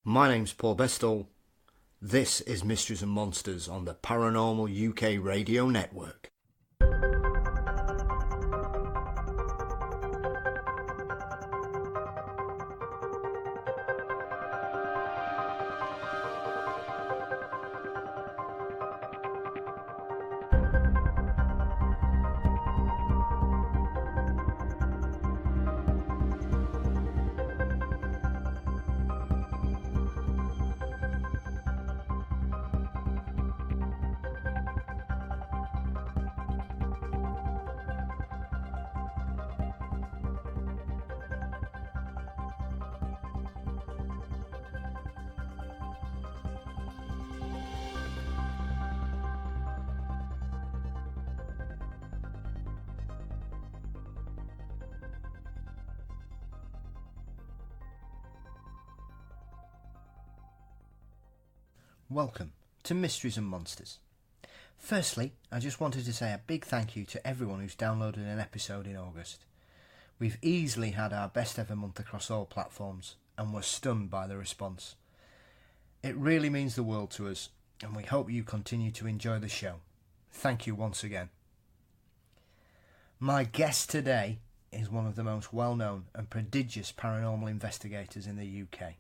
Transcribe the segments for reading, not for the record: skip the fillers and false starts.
My name's Paul Bestall. This is Mysteries and Monsters on the Paranormal UK Radio Network. Welcome to Mysteries and Monsters. Firstly, I just wanted to say a big thank you to everyone who's downloaded an episode in August. We've easily had our best ever month across all platforms, and we're stunned by the response. It really means the world to us, and we hope you continue to enjoy the show. Thank you once again. My guest today is one of the most well-known and prodigious paranormal investigators in the UK.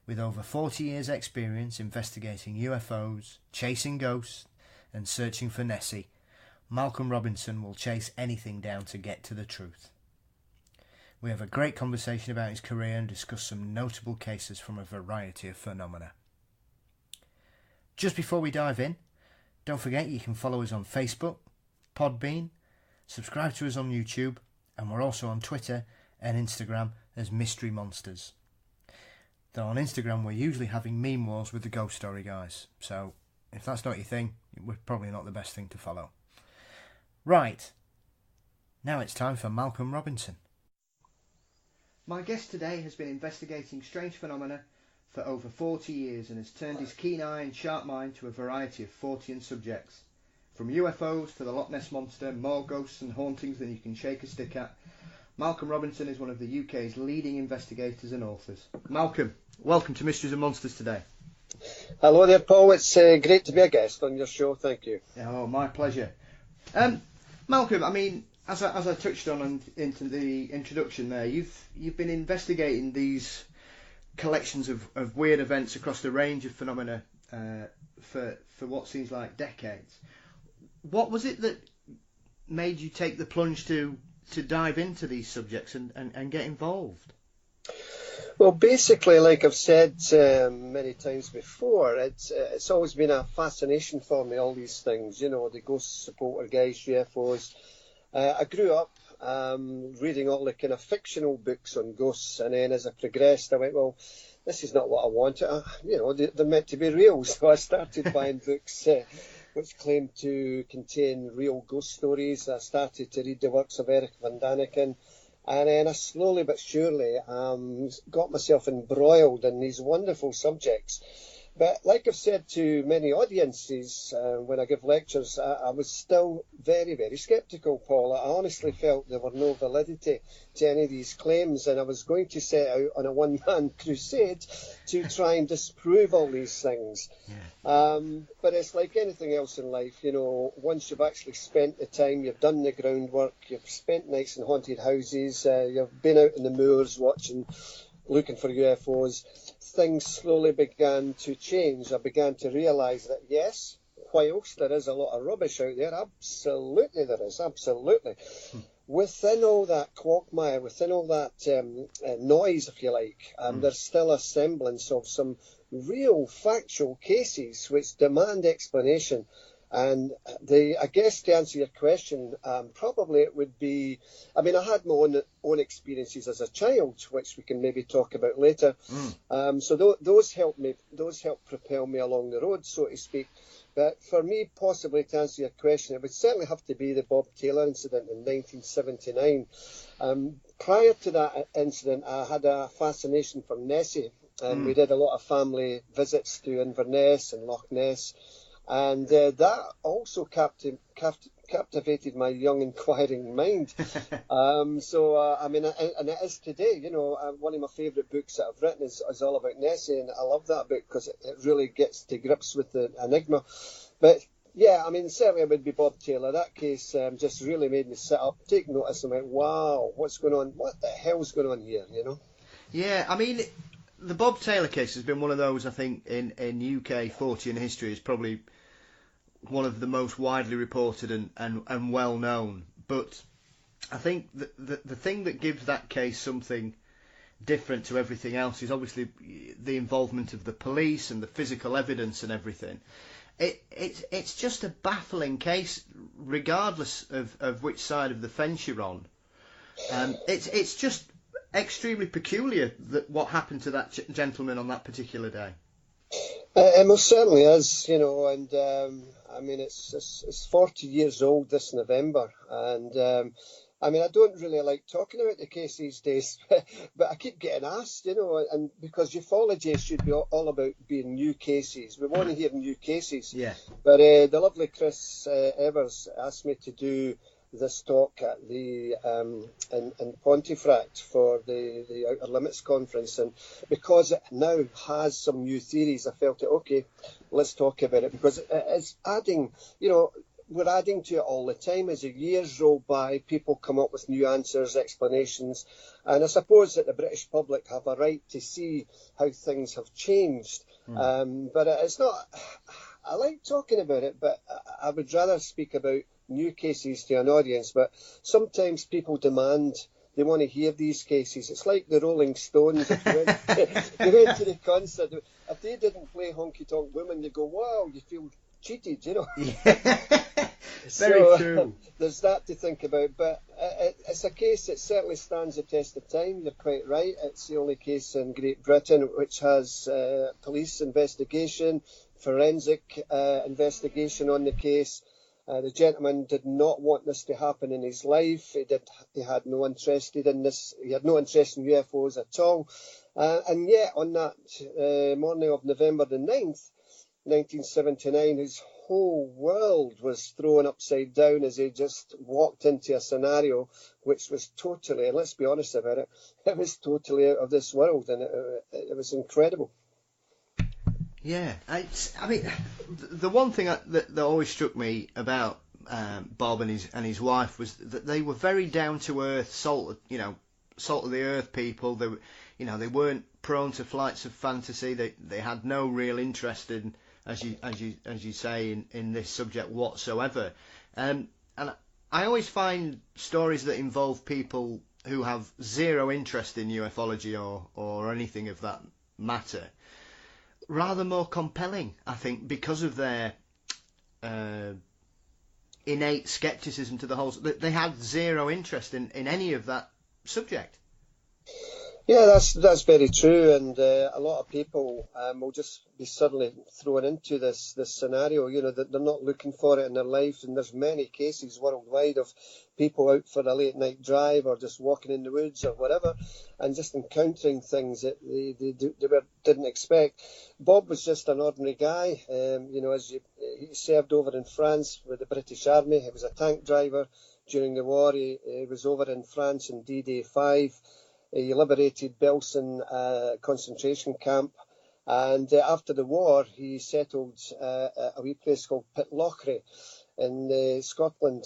With over 40 years' experience investigating UFOs, chasing ghosts, and searching for Nessie, Malcolm Robinson will chase anything down to get to the truth. We have a great conversation about his career and discuss some notable cases from a variety of phenomena. Just before we dive in, don't forget you can follow us on Facebook, Podbean, subscribe to us on YouTube, and we're also on Twitter and Instagram as Mystery Monsters. Though on Instagram we're usually having meme wars with the ghost story guys, so if that's not your thing, we're probably not the best thing to follow. Right, now it's time for Malcolm Robinson. My guest today has been investigating strange phenomena for over 40 years and has turned his keen eye and sharp mind to a variety of Fortean subjects. From UFOs to the Loch Ness Monster, more ghosts and hauntings than you can shake a stick at, Malcolm Robinson is one of the UK's leading investigators and authors. Malcolm, welcome to Mysteries and Monsters today. Hello there, Paul. It's great to be a guest on your show. Thank you. Oh, my pleasure. Malcolm, I mean, as I touched on into the introduction there, you've been investigating these collections of weird events across the range of phenomena for what seems like decades. What was it that made you take the plunge to dive into these subjects and get involved? Well, basically, like I've said many times before, it's always been a fascination for me, all these things, you know, the ghosts, the poltergeists, UFOs. I grew up reading all the kind of fictional books on ghosts, and then as I progressed, I went, well, this is not what I wanted. You know, they're meant to be real, so I started buying books which claimed to contain real ghost stories. I started to read the works of Eric Van Daniken, and then I slowly but surely got myself embroiled in these wonderful subjects. But like I've said to many audiences when I give lectures, I was still very, very sceptical, Paul. I honestly felt there were no validity to any of these claims, and I was going to set out on a one-man crusade to try and disprove all these things. Yeah. But it's like anything else in life, you know, once you've actually spent the time, you've done the groundwork, you've spent nights in haunted houses, you've been out in the moors looking for UFOs, things slowly began to change. I began to realise that, yes, whilst there is a lot of rubbish out there, absolutely there is, absolutely. Within all that quagmire, within all that noise, if you like, there's still a semblance of some real factual cases which demand explanation. And I guess to answer your question, probably it would be, I mean, I had my own experiences as a child, which we can maybe talk about later. So those helped propel me along the road, so to speak. But for me, possibly to answer your question, it would certainly have to be the Bob Taylor incident in 1979. Prior to that incident, I had a fascination for Nessie, and we did a lot of family visits to Inverness and Loch Ness. And that also captivated my young inquiring mind. I mean, and it is today. One of my favourite books that I've written is all about Nessie, and I love that book because it really gets to grips with the enigma. But yeah, I mean, certainly it would be Bob Taylor. That case just really made me sit up, take notice, and went, wow, what's going on? What the hell's going on here, Yeah, I mean, the Bob Taylor case has been one of those, I think, in UK 40 history is probably one of the most widely reported and well known. But I think the thing that gives that case something different to everything else is obviously the involvement of the police and the physical evidence and everything. It's just a baffling case, regardless of which side of the fence you're on. It's just extremely peculiar that what happened to that gentleman on that particular day. It most certainly is, and I mean, it's 40 years old this November, and I mean, I don't really like talking about the case these days, but I keep getting asked, and because ufology should be all about being new cases. We want to hear new cases. Yeah. But the lovely Chris Evers asked me to do this talk at the in Pontefract for the Outer Limits conference, and because it now has some new theories, I felt it okay. Let's talk about it because it's adding, we're adding to it all the time. As the years roll by, people come up with new answers, explanations, and I suppose that the British public have a right to see how things have changed. But it's not. I like talking about it, but I would rather speak about new cases to an audience. But sometimes people demand, they want to hear these cases. It's like the Rolling Stones. If you went to the concert, if they didn't play Honky Tonk Woman, you go, wow, you feel cheated, Very true. There's that to think about. But it's a case that certainly stands the test of time. You're quite right. It's the only case in Great Britain which has police investigation, forensic investigation on the case. The gentleman did not want this to happen in his life. He had no interest in this. He had no interest in UFOs at all. And yet, on that morning of November the 9th, 1979, his whole world was thrown upside down as he just walked into a scenario which was totally, and let's be honest about it, it was totally out of this world, and it was incredible. Yeah, I mean, the one thing that always struck me about Bob and his wife was that they were very down to earth, salt of the earth people. They were, they weren't prone to flights of fantasy. They had no real interest in, as you say, in this subject whatsoever. And I always find stories that involve people who have zero interest in ufology or anything of that matter rather more compelling, I think, because of their innate scepticism to the whole. They had zero interest in any of that subject. Yeah, that's very true, and a lot of people will just be suddenly thrown into this scenario. That they're not looking for it in their life, and there's many cases worldwide of people out for a late night drive or just walking in the woods or whatever, and just encountering things that they didn't expect. Bob was just an ordinary guy. He served over in France with the British Army. He was a tank driver during the war. He was over in France in D-Day 5. He liberated Belsen concentration camp, and after the war he settled a wee place called Pitlochry in Scotland,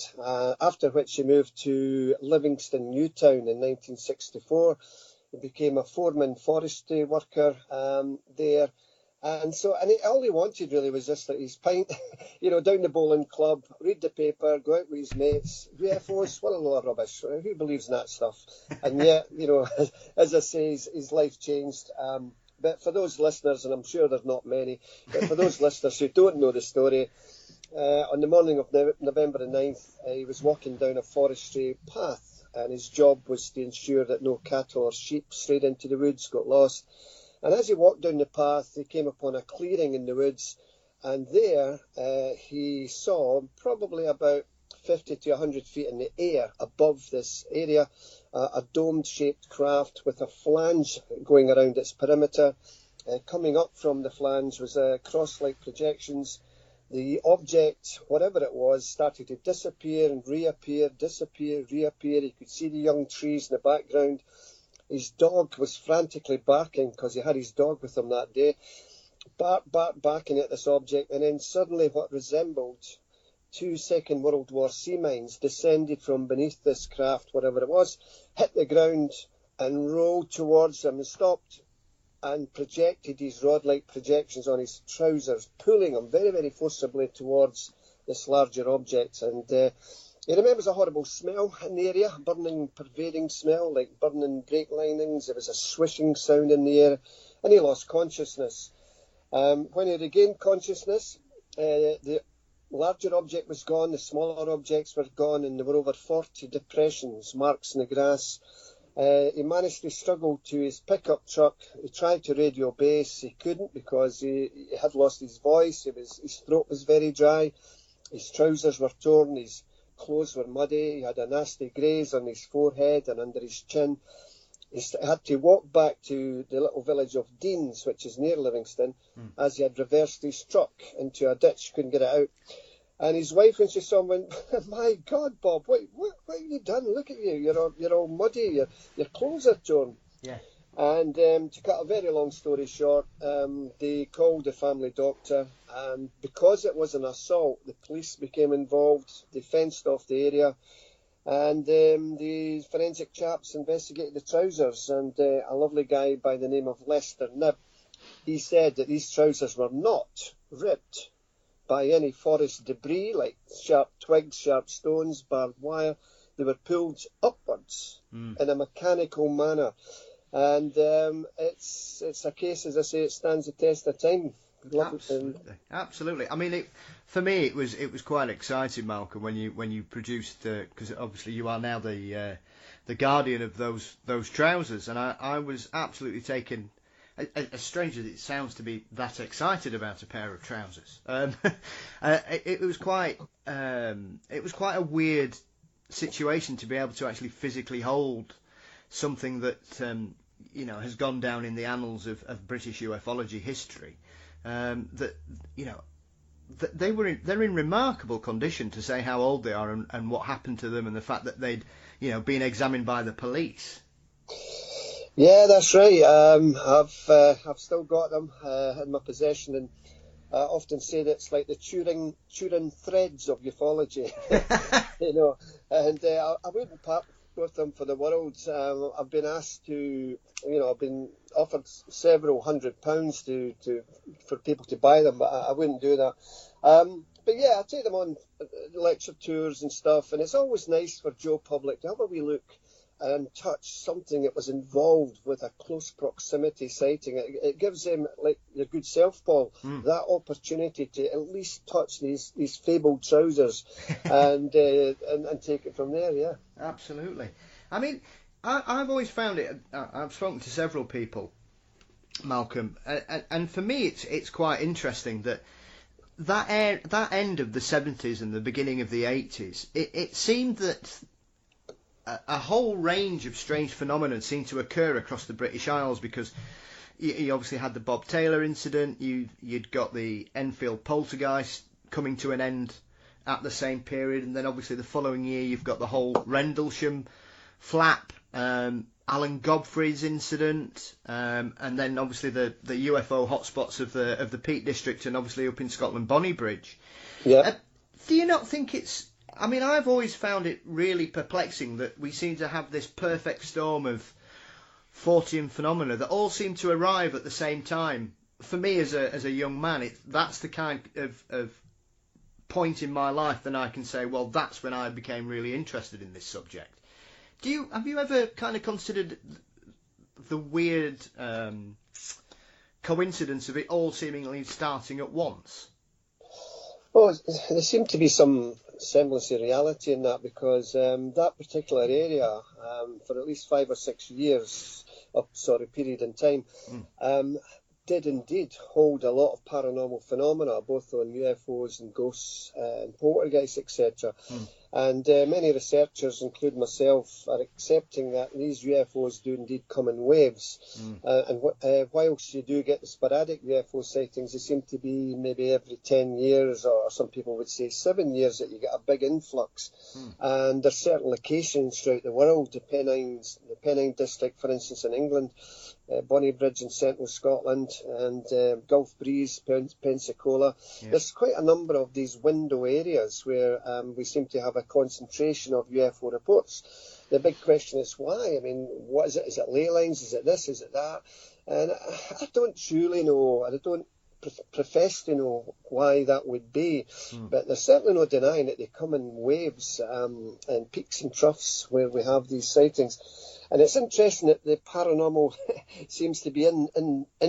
after which he moved to Livingston Newtown in 1964. He became a foreman forestry worker there. And all he wanted really was just his pint, down the bowling club, read the paper, go out with his mates. UFOs, what a load of rubbish. Who believes in that stuff? And yet, as I say, his life changed. But for those listeners, and I'm sure there's not many, but for those listeners who don't know the story, on the morning of November the 9th, he was walking down a forestry path, and his job was to ensure that no cattle or sheep strayed into the woods, got lost. And as he walked down the path, he came upon a clearing in the woods, and there he saw, probably about 50 to 100 feet in the air above this area, a dome-shaped craft with a flange going around its perimeter. Coming up from the flange was cross-like projections the object, whatever it was, started to disappear and reappear, disappear, reappear. He could see the young trees in the background. His dog was frantically barking because he had his dog with him that day, barking at this object, and then suddenly what resembled 2 Second World War sea mines descended from beneath this craft, whatever it was, hit the ground and rolled towards him and stopped and projected these rod-like projections on his trousers, pulling him very, very forcibly towards this larger object. And he remembers a horrible smell in the area, burning, pervading smell, like burning brake linings. There was a swishing sound in the air, and he lost consciousness. When he regained consciousness, the larger object was gone, the smaller objects were gone, and there were over 40 depressions, marks in the grass. He managed to struggle to his pickup truck. He tried to radio base. He couldn't because he had lost his voice. His throat was very dry. His trousers were torn. His clothes were muddy. He had a nasty graze on his forehead and under his chin. He had to walk back to the little village of Deans, which is near Livingston, as he had reversed his truck into a ditch, couldn't get it out. And his wife, when she saw him, went, "My God, Bob, what have you done? Look at you. You're all muddy. Your clothes are torn." Yeah. And to cut a very long story short, they called the family doctor. Because it was an assault, the police became involved. They fenced off the area. And the forensic chaps investigated the trousers. And a lovely guy by the name of Lester Knibb, he said that these trousers were not ripped by any forest debris like sharp twigs, sharp stones, barbed wire. They were pulled upwards in a mechanical manner. And it's a case, as I say, it stands the test of time. Absolutely. I mean, for me, it was quite exciting, Malcolm, when you produced, because obviously you are now the guardian of those trousers, and I was absolutely taken. As strange as it sounds to be that excited about a pair of trousers, it was quite a weird situation to be able to actually physically hold something that has gone down in the annals of British ufology history. They're in remarkable condition, to say how old they are and what happened to them, and the fact that they'd been examined by the police. Yeah, that's right. I've still got them in my possession, and I often say that it's like the Turin threads of ufology, And I wouldn't part with them for the world. I've been asked to, I've been offered several £100 for people to buy them, but I wouldn't do that. But yeah, I take them on lecture tours and stuff, and it's always nice for Joe Public to have a wee look and touch something that was involved with a close proximity sighting. It gives them, like your good self, Paul, that opportunity to at least touch these fabled trousers and take it from there. Yeah, absolutely. I mean, I've always found it. I've spoken to several people, Malcolm, and for me, it's quite interesting that end of the 70s and the beginning of the 80s. It seemed that a whole range of strange phenomena seemed to occur across the British Isles, because you obviously had the Bob Taylor incident, you'd got the Enfield Poltergeist coming to an end at the same period, and then obviously the following year you've got the whole Rendlesham flap, Alan Godfrey's incident, and then obviously the UFO hotspots of the Peak District, and obviously up in Scotland, Bonnybridge. Yeah. Do you not think it's... I mean, I've always found it really perplexing that we seem to have this perfect storm of Fortean phenomena that all seem to arrive at the same time. For me, as a young man, that's the kind of point in my life that I can say, well, that's when I became really interested in this subject. Have you ever kind of considered the weird coincidence of it all seemingly starting at once? Well, there seemed to be some semblance of reality in that, because that particular area, for at least 5 or 6 years, period in time, did indeed hold a lot of paranormal phenomena, both on UFOs and ghosts and poltergeists, etc. And many researchers, including myself, are accepting that these UFOs do indeed come in waves. Whilst you do get the sporadic UFO sightings, they seem to be maybe every 10 years, or some people would say 7 years, that you get a big influx. And there's certain locations throughout the world, the Pennine district, for instance, in England, Bonnybridge in central Scotland, and Gulf Breeze, Pensacola. Yeah. There's quite a number of these window areas where we seem to have a concentration of UFO reports. The big question is why? I mean, what is it? Is it ley lines? Is it this? Is it that? And I don't truly know, and I don't profess to know why that would be, but there's certainly no denying that they come in waves and peaks and troughs where we have these sightings. And it's interesting that the paranormal seems to be in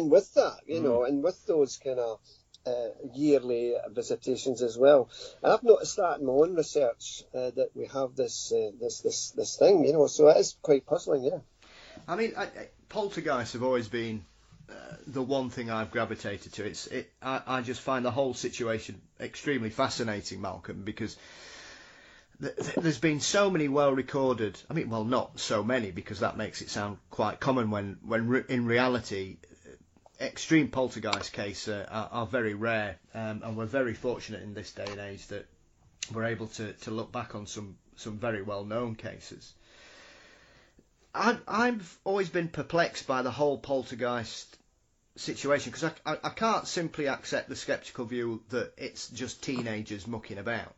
with that, you know, and with those kind of yearly visitations as well. And I've noticed that in my own research, that we have this thing, you know, so it is quite puzzling, yeah. I mean, poltergeists have always been the one thing I've gravitated to. I just find the whole situation extremely fascinating, Malcolm, because there's been so many well-recorded, I mean, well, not so many, because that makes it sound quite common when in reality, extreme poltergeist cases are very rare, and we're very fortunate in this day and age that we're able to look back on some very well-known cases. I've always been perplexed by the whole poltergeist situation, because I can't simply accept the sceptical view that it's just teenagers mucking about.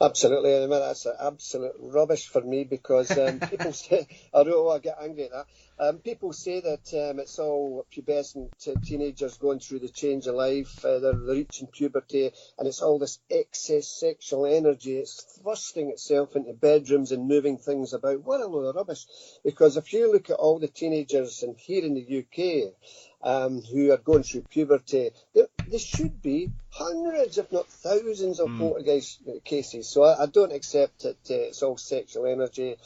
Absolutely, I mean, that's absolute rubbish for me, because people say, although I get angry at that, people say that it's all pubescent teenagers going through the change of life, they're reaching puberty, and it's all this excess sexual energy, it's thrusting itself into bedrooms and moving things about. What a load of rubbish, because if you look at all the teenagers here in the UK, who are going through puberty, there should be hundreds, if not thousands, of poltergeist cases. So I don't accept that it's all sexual energy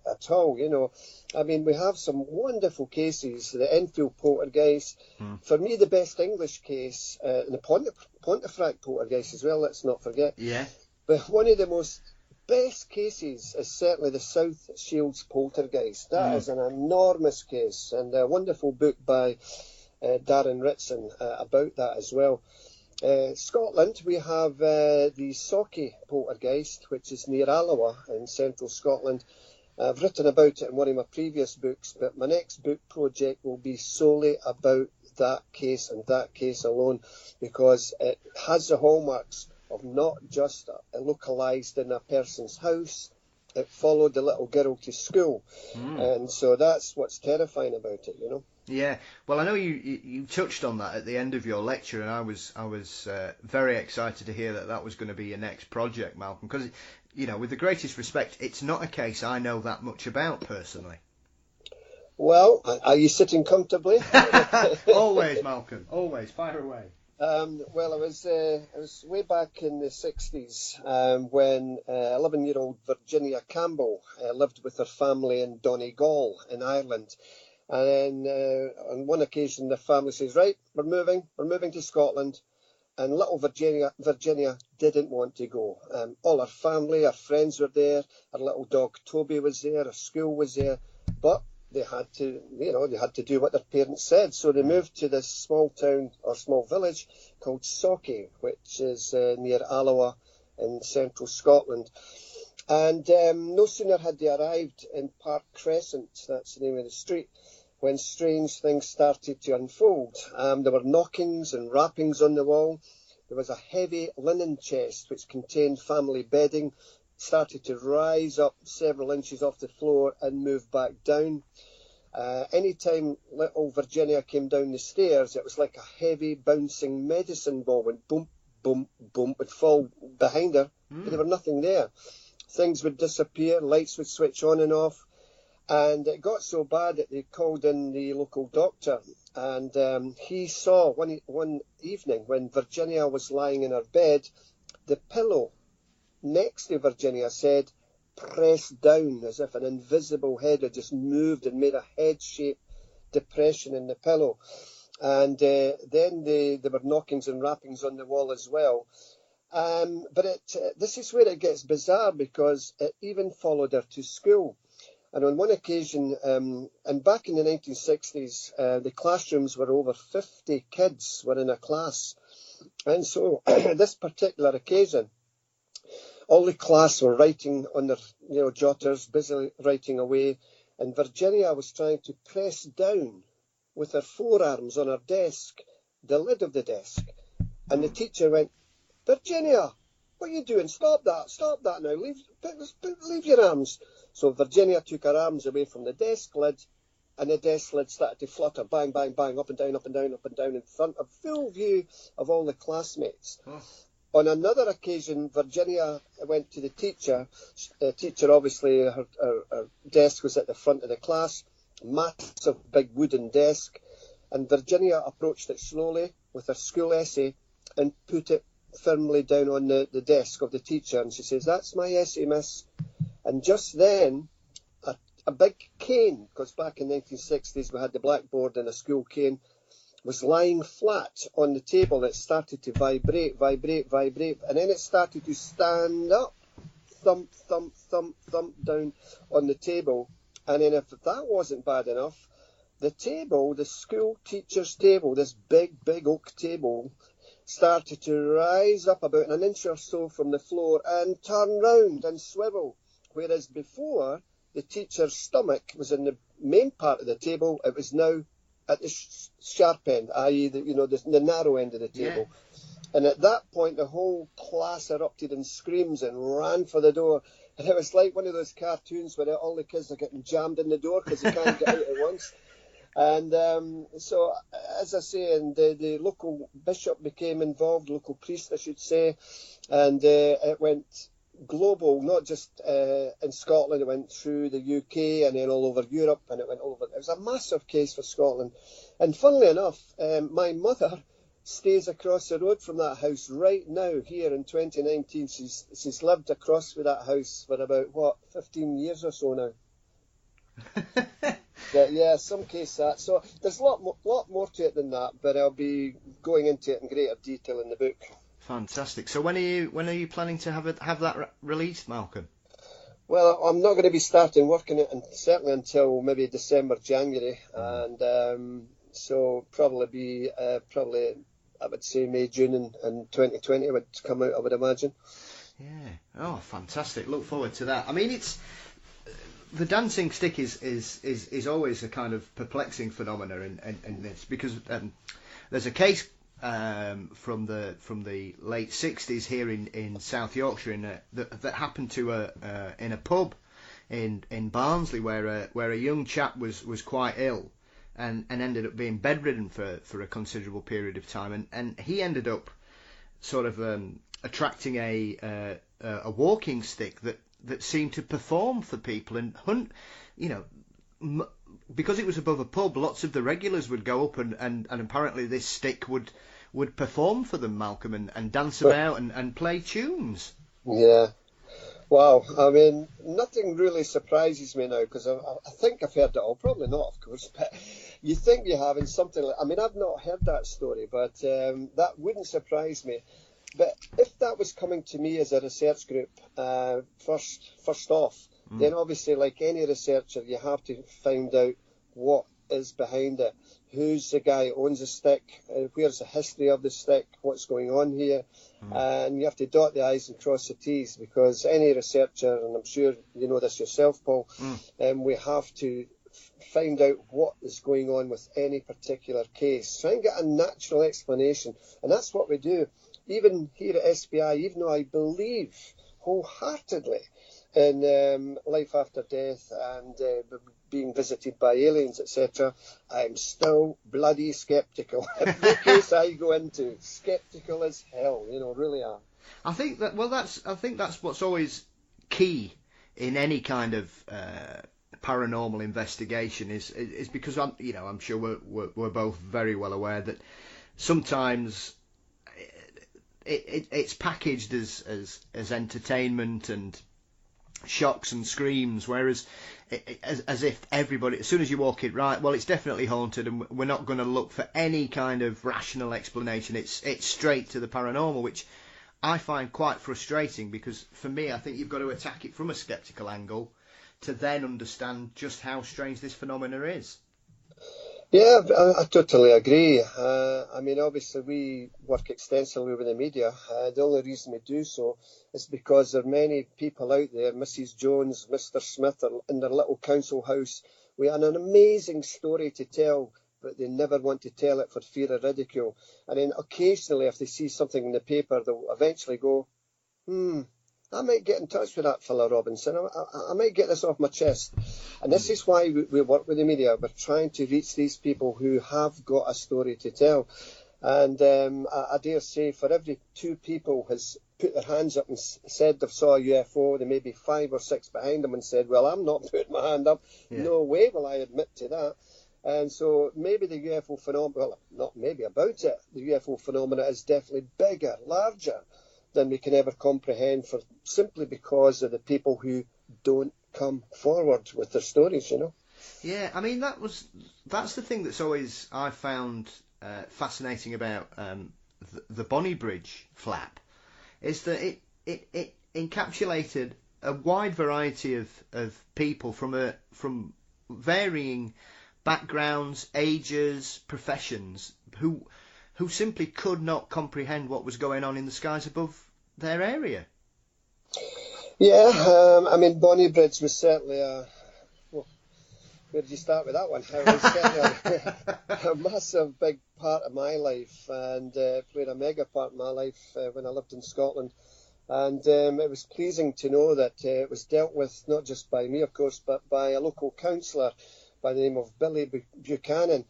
at all, you know. I mean, we have some wonderful cases, the Enfield poltergeist. For me, the best English case, and the Pontefract poltergeist as well, let's not forget. Yeah. But one of the most best cases is certainly the South Shields poltergeist. That is an enormous case, and a wonderful book by Darren Ritson about that as well. Scotland, we have the Socky poltergeist, which is near Alloa in central Scotland. I've written about it in one of my previous books, but my next book project will be solely about that case and that case alone, because it has the hallmarks of not just localised in a person's house. It followed the little girl to school, and so that's what's terrifying about it, you know. Yeah, well, I know you touched on that at the end of your lecture, and I was very excited to hear that was going to be your next project, Malcolm, because, you know, with the greatest respect, it's not a case I know that much about personally. Well, are you sitting comfortably? Always, Malcolm, always, fire away. Well, it was way back in the 60s when 11-year-old Virginia Campbell lived with her family in Donegal in Ireland. And then on one occasion, the family says, right, we're moving to Scotland. And little Virginia didn't want to go. All her family, her friends were there. Her little dog Toby was there. Her school was there. But they had to do what their parents said. So they moved to this small town or small village called Socky, which is near Alloa in central Scotland. And no sooner had they arrived in Park Crescent, that's the name of the street, when strange things started to unfold. There were knockings and rappings on the wall. There was a heavy linen chest which contained family bedding, started to rise up several inches off the floor and move back down. Anytime little Virginia came down the stairs, it was like a heavy bouncing medicine ball went boom, boom, boom, would fall behind her, but there were nothing there. Things would disappear, lights would switch on and off, and it got so bad that they called in the local doctor, and he saw one evening when Virginia was lying in her bed, the pillow next to Virginia said, pressed down, as if an invisible head had just moved and made a head-shaped depression in the pillow. And then there were knockings and rappings on the wall as well. But this is where it gets bizarre, because it even followed her to school. And on one occasion, and back in the 1960s, the classrooms were over 50 kids were in a class. And so this particular occasion, all the class were writing on their jotters, busily writing away. And Virginia was trying to press down with her forearms on her desk, the lid of the desk. And the teacher went, "Virginia, what are you doing? Stop that now. Leave your arms." So Virginia took her arms away from the desk lid, and the desk lid started to flutter, bang, bang, bang, up and down, up and down, up and down, in front of full view of all the classmates. Oh. On another occasion, Virginia went to the teacher. The teacher, obviously, her desk was at the front of the class, massive big wooden desk, and Virginia approached it slowly with her school essay and put it firmly down on the desk of the teacher, and she says, "That's my essay, miss." And just then, a big cane, because back in the 1960s we had the blackboard and a school cane, was lying flat on the table. It started to vibrate, and then it started to stand up, thump, thump, thump, thump down on the table. And then if that wasn't bad enough, the table, the school teacher's table, this big oak table, started to rise up about an inch or so from the floor and turn round and swivel. Whereas before, the teacher's stomach was in the main part of the table, it was now at the sharp end, i.e. the narrow end of the table. Yeah. And at that point, the whole class erupted in screams and ran for the door. And it was like one of those cartoons where all the kids are getting jammed in the door because they can't get out at once. And so, as I say, and the local bishop became involved, local priest, I should say, and it went global, not just in Scotland. It went through the UK and then all over Europe, and it went all over. It was a massive case for Scotland. And funnily enough, my mother stays across the road from that house right now here in 2019. She's lived across with that house for about, 15 years or so now. Yeah, some case that. So there's a lot more to it than that, but I'll be going into it in greater detail in the book. Fantastic. So when are you planning to have that released, Malcolm? Well, I'm not going to be starting working it, and certainly until maybe December, January, and so probably I would say May, June, and 2020 would come out, I would imagine. Yeah. Oh, fantastic. Look forward to that. I mean, it's. The dancing stick is always a kind of perplexing phenomena in this, because there's a case from the late 60s here in South Yorkshire that happened to in a pub in Barnsley where a young chap was quite ill and ended up being bedridden for a considerable period of time, and he ended up sort of attracting a walking stick that seemed to perform for people, and because it was above a pub, lots of the regulars would go up and apparently this stick would perform for them, Malcolm, and dance about and play tunes. Yeah. Wow. I mean, nothing really surprises me now, because I think I've heard it all. Probably not, of course, but you think you have in something like... I mean, I've not heard that story, but that wouldn't surprise me. But if that was coming to me as a research group, first off, then obviously, like any researcher, you have to find out what is behind it. Who's the guy who owns the stick? Where's the history of the stick? What's going on here? And you have to dot the I's and cross the T's, because any researcher, and I'm sure you know this yourself, Paul, we have to find out what is going on with any particular case. Try and get a natural explanation. And that's what we do. Even here at S.P.I, even though I believe wholeheartedly in life after death and being visited by aliens, etc., I'm still bloody sceptical. Every case I go into, sceptical as hell, really am. I think that's what's always key in any kind of paranormal investigation is because I'm sure we're both very well aware that sometimes it's packaged as entertainment and shocks and screams, whereas as if everybody, as soon as you walk it, right, well, it's definitely haunted and we're not going to look for any kind of rational explanation. It's straight to the paranormal, which I find quite frustrating, because for me, I think you've got to attack it from a sceptical angle to then understand just how strange this phenomena is. Yeah, I totally agree. I mean, obviously, we work extensively with the media. The only reason we do so is because there are many people out there, Mrs. Jones, Mr. Smith, in their little council house. We have an amazing story to tell, but they never want to tell it for fear of ridicule. And then occasionally, if they see something in the paper, they'll eventually go, I might get in touch with that fella Robinson. I might get this off my chest. And this is why we work with the media. We're trying to reach these people who have got a story to tell. And I dare say for every 2 people has put their hands up and said they've saw a UFO, there may be 5 or 6 behind them and said, well, I'm not putting my hand up. Yeah. No way will I admit to that. And so maybe the UFO phenomenon, well, not maybe about it, the UFO phenomena is definitely bigger, larger than we can ever comprehend, for simply because of the people who don't come forward with their stories, you know. Yeah, I mean, that's the thing that's always I found fascinating about the Bonnie Bridge flap, is that it encapsulated a wide variety of people from varying backgrounds, ages, professions, who simply could not comprehend what was going on in the skies above their area. Yeah, I mean, Bonnie Bridge was certainly well, where did you start with that one? It was certainly a massive, big part of my life, and played a mega part in my life when I lived in Scotland. And it was pleasing to know that it was dealt with not just by me, of course, but by a local councillor by the name of Billy Buchanan.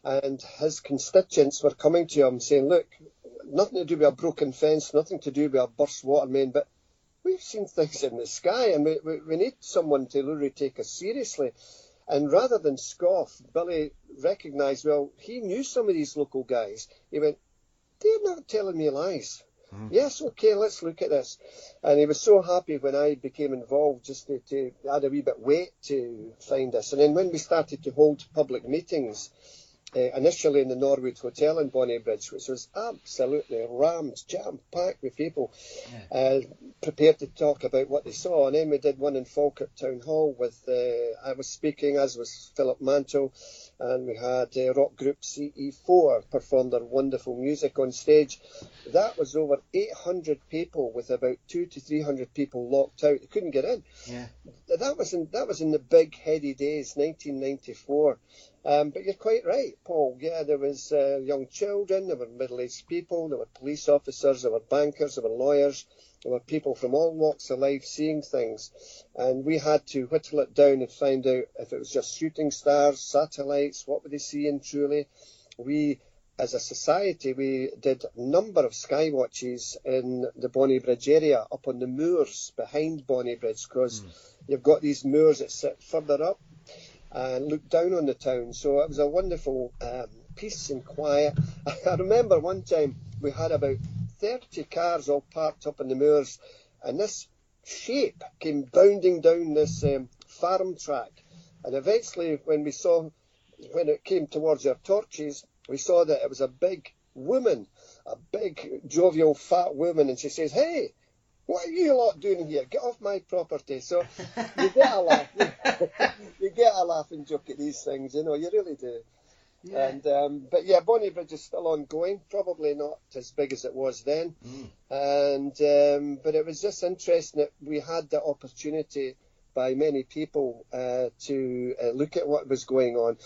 And his constituents were coming to him saying, look, nothing to do with a broken fence, nothing to do with a burst water main, but we've seen things in the sky, and we need someone to really take us seriously. And rather than scoff, Billy recognised, well, he knew some of these local guys. He went, they're not telling me lies. Yes, okay, let's look at this. And he was so happy when I became involved, just to add a wee bit weight to find this. And then when we started to hold public meetings, initially in the Norwood Hotel in Bonnie Bridge, which was absolutely rammed, jam-packed with people, prepared to talk about what they saw. And then we did one in Falkirk Town Hall with, I was speaking, as was Philip Mantle, and we had rock group CE4 perform their wonderful music on stage. That was over 800 people, with about 200 to 300 people locked out. They couldn't get in. Yeah. That was in the big heady days, 1994. But you're quite right, Paul. Yeah, there was young children, there were middle-aged people, there were police officers, there were bankers, there were lawyers, there were people from all walks of life seeing things. And we had to whittle it down and find out if it was just shooting stars, satellites, what were they seeing truly. We, as a society, we did a number of sky watches in the Bonnie Bridge area, up on the moors behind Bonnie Bridge, because you've got these moors that sit further up and look down on the town. So it was a wonderful peace and quiet. I remember one time we had about 30 cars all parked up in the moors, and this shape came bounding down this farm track. And eventually, when it came towards our torches, we saw that it was a big woman, a big, jovial, fat woman, and she says, "Hey, what are you lot doing here? Get off my property." So you get a laugh. You get a laugh and joke at these things, you know, you really do. Yeah. And but yeah, Bonnie Bridge is still ongoing, probably not as big as it was then. And but it was just interesting that we had the opportunity by many people to look at what was going on.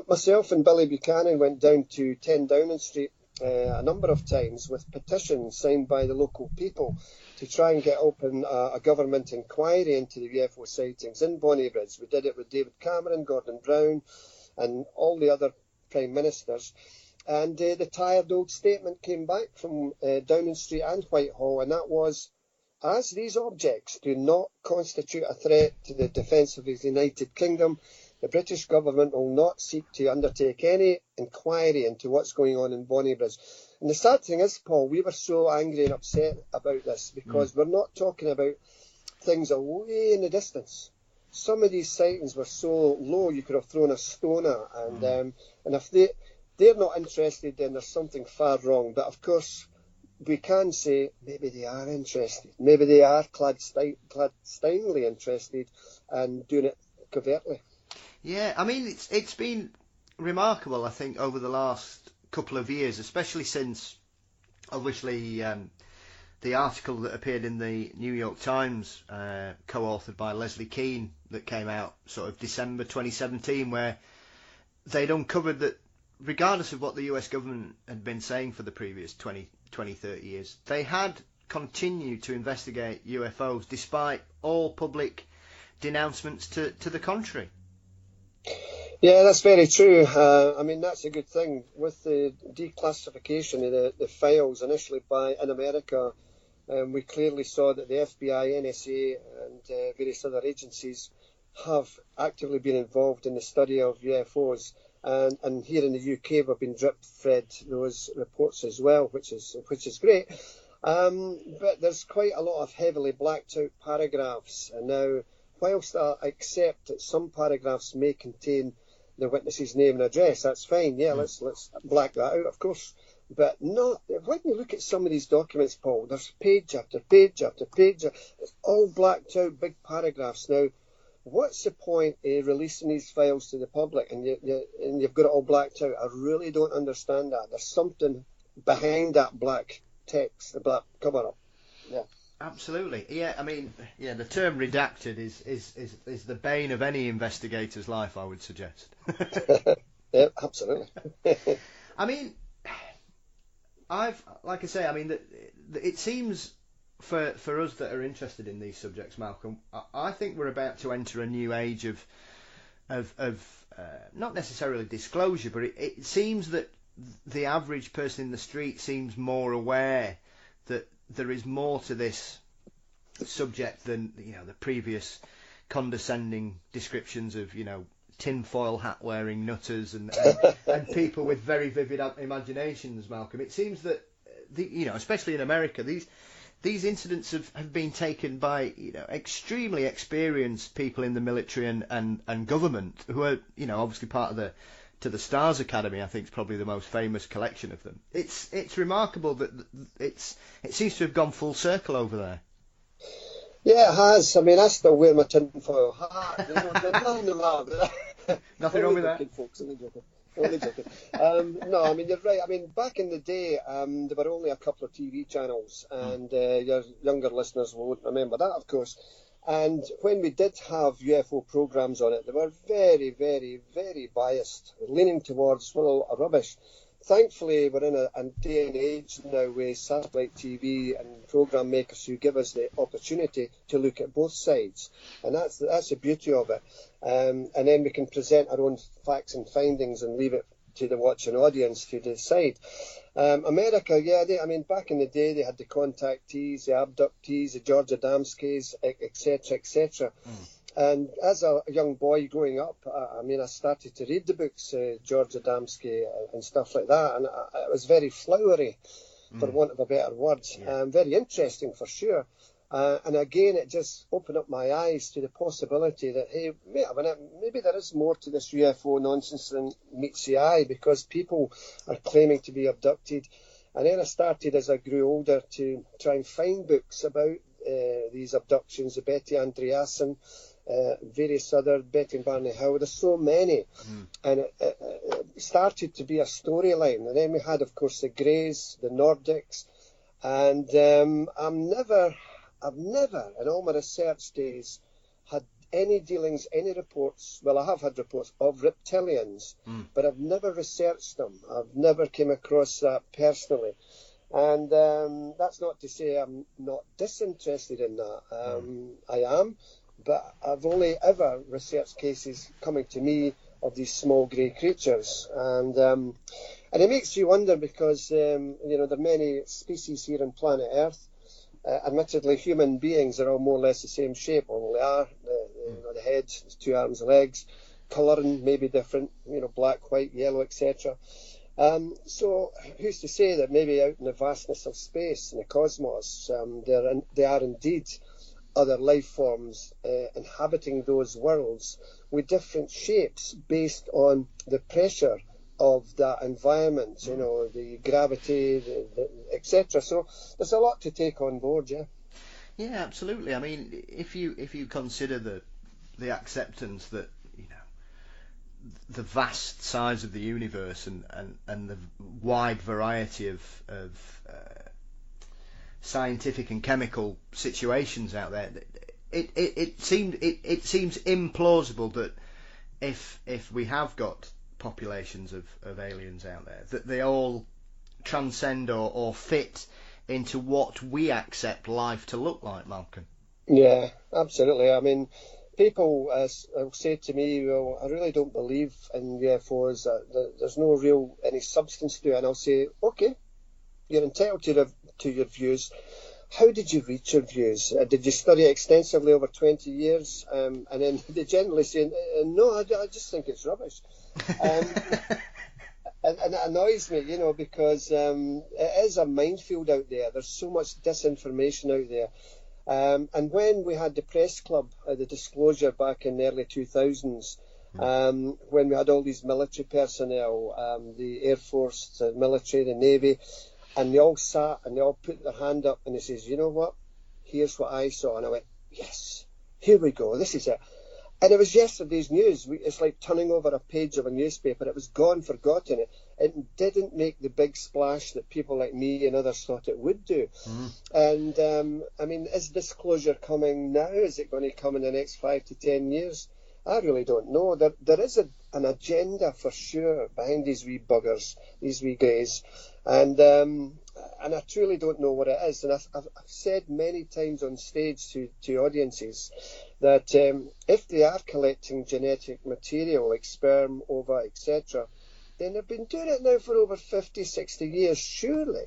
Myself and Billy Buchanan went down to 10 Downing Street a number of times with petitions signed by the local people to try and get open a government inquiry into the UFO sightings in Bonnie Bridge. We did it with David Cameron, Gordon Brown, and all the other prime ministers. And the tired old statement came back from Downing Street and Whitehall, and that was, as these objects do not constitute a threat to the defence of the United Kingdom, the British government will not seek to undertake any inquiry into what's going on in Bonnie Bridge. And the sad thing is, Paul, we were so angry and upset about this because we're not talking about things away in the distance. Some of these sightings were so low you could have thrown a stone at, and if they're not interested, then there's something far wrong. But of course, we can say maybe they are interested. Maybe they are clandestinely interested and doing it covertly. Yeah, I mean, it's been remarkable, I think, over the last couple of years, especially since, obviously, the article that appeared in the New York Times, co-authored by Leslie Keane, that came out sort of December 2017, where they'd uncovered that regardless of what the US government had been saying for the previous 20, 30 years, they had continued to investigate UFOs despite all public denouncements to the contrary. Yeah, that's very true. I mean, that's a good thing. With the declassification of the files initially in America, we clearly saw that the FBI, NSA, and various other agencies have actively been involved in the study of UFOs. And here in the UK, we've been drip-fed those reports as well, which is great. But there's quite a lot of heavily blacked-out paragraphs. And now, whilst I accept that some paragraphs may contain the witness's name and address, that's fine. Yeah, let's black that out, of course. But not when you look at some of these documents, Paul. There's page after page after page. It's all blacked out, big paragraphs. Now, what's the point of releasing these files to the public and you've got it all blacked out? I really don't understand that. There's something behind that black text, the black cover-up. Yeah. Absolutely. Yeah, I mean, yeah, the term redacted is the bane of any investigator's life, I would suggest. Yeah, absolutely. I mean, like I say, I mean, it seems for us that are interested in these subjects, Malcolm, I think we're about to enter a new age of not necessarily disclosure, but it seems that the average person in the street seems more aware that there is more to this subject than the previous condescending descriptions of tinfoil hat wearing nutters and people with very vivid imaginations, Malcolm. It seems that especially in America, these incidents have been taken by extremely experienced people in the military and government who are obviously part of the Stars Academy. I think is probably the most famous collection of them. It's remarkable that it seems to have gone full circle over there. Yeah, it has. I mean, I still wear my tinfoil hat. Nothing wrong with that. Kid folks, only joking. No, I mean, you're right. I mean, back in the day, there were only a couple of TV channels, and your younger listeners won't remember that, of course. And when we did have UFO programs on it, they were very, very, very biased, leaning towards full of rubbish. Thankfully, we're in a day and age now with satellite TV and program makers who give us the opportunity to look at both sides, and that's the beauty of it. And then we can present our own facts and findings and leave it to the watching audience to decide. America, yeah, back in the day they had the contactees, the abductees, the George Adamskis, etc., etc. And as a young boy growing up, I started to read the books, George Adamski and stuff like that, and it was very flowery, for want of a better word. Yeah. Very interesting for sure. And again, it just opened up my eyes to the possibility that, hey, maybe there is more to this UFO nonsense than meets the eye, because people are claiming to be abducted. And then I started, as I grew older, to try and find books about these abductions, the Betty Andreasen, various other, Betty and Barney Howard. There's so many. And it started to be a storyline. And then we had, of course, the Greys, the Nordics. And I've never, in all my research days, had any dealings, any reports. Well, I have had reports of reptilians, but I've never researched them. I've never came across that personally. And that's not to say I'm not disinterested in that. I am, but I've only ever researched cases coming to me of these small grey creatures. And it makes you wonder, because, there are many species here on planet Earth. Admittedly, human beings are all more or less the same shape, or they are. The head, the 2 arms, the legs, colouring may be different, black, white, yellow, etc. So who's to say that maybe out in the vastness of space, in the cosmos, there are indeed other life forms inhabiting those worlds with different shapes based on the pressure of that environment, the gravity, etc. So there's a lot to take on board, yeah. Yeah, absolutely. I mean, if you consider the acceptance that the vast size of the universe and the wide variety of scientific and chemical situations out there, it seems implausible that if we have got populations of aliens out there, that they all transcend or fit into what we accept life to look like, Malcolm. Yeah, absolutely. I mean, people say to me, well, I really don't believe in UFOs, there's no real any substance to it. And I'll say, okay, you're entitled to your views. How did you reach your views? Did you study extensively over 20 years? And then they generally say, no, I just think it's rubbish. And it annoys me, because it is a minefield out there. There's so much disinformation out there. And when we had the press club, the disclosure back in the early 2000s, when we had all these military personnel, the Air Force, the military, the Navy, and they all sat and they all put their hand up and they says, you know what, here's what I saw. And I went, yes, here we go, this is it. And it was yesterday's news. It's like turning over a page of a newspaper. It was gone, forgotten. It didn't make the big splash that people like me and others thought it would do. And, I mean, is disclosure coming now? Is it going to come in the next 5 to 10 years? I really don't know. There is an agenda for sure behind these wee buggers, these wee greys. And I truly don't know what it is. And I've said many times on stage to audiences that if they are collecting genetic material like sperm, ova, etc., then they've been doing it now for over 50, 60 years. Surely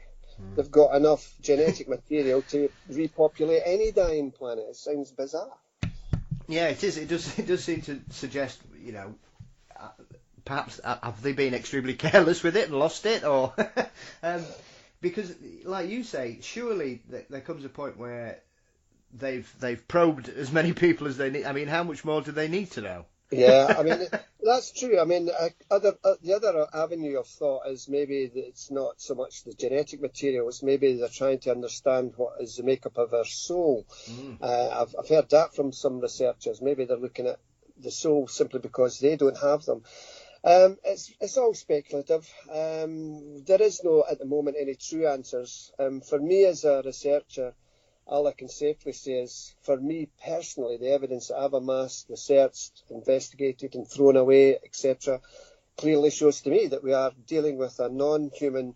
they've got enough genetic material to repopulate any dying planet. It sounds bizarre. Yeah, it is. It does seem to suggest, perhaps have they been extremely careless with it and lost it, or because, like you say, surely there comes a point where they've probed as many people as they need. I mean, how much more do they need to know? Yeah, I mean, that's true. I mean, the other avenue of thought is maybe that it's not so much the genetic material, it's maybe they're trying to understand what is the makeup of our soul. I've heard that from some researchers. Maybe they're looking at the soul simply because they don't have them. It's all speculative. There is no, at the moment, any true answers. For me as a researcher, all I can safely say is, for me personally, the evidence that I've amassed, researched, investigated and thrown away, etc., clearly shows to me that we are dealing with a non-human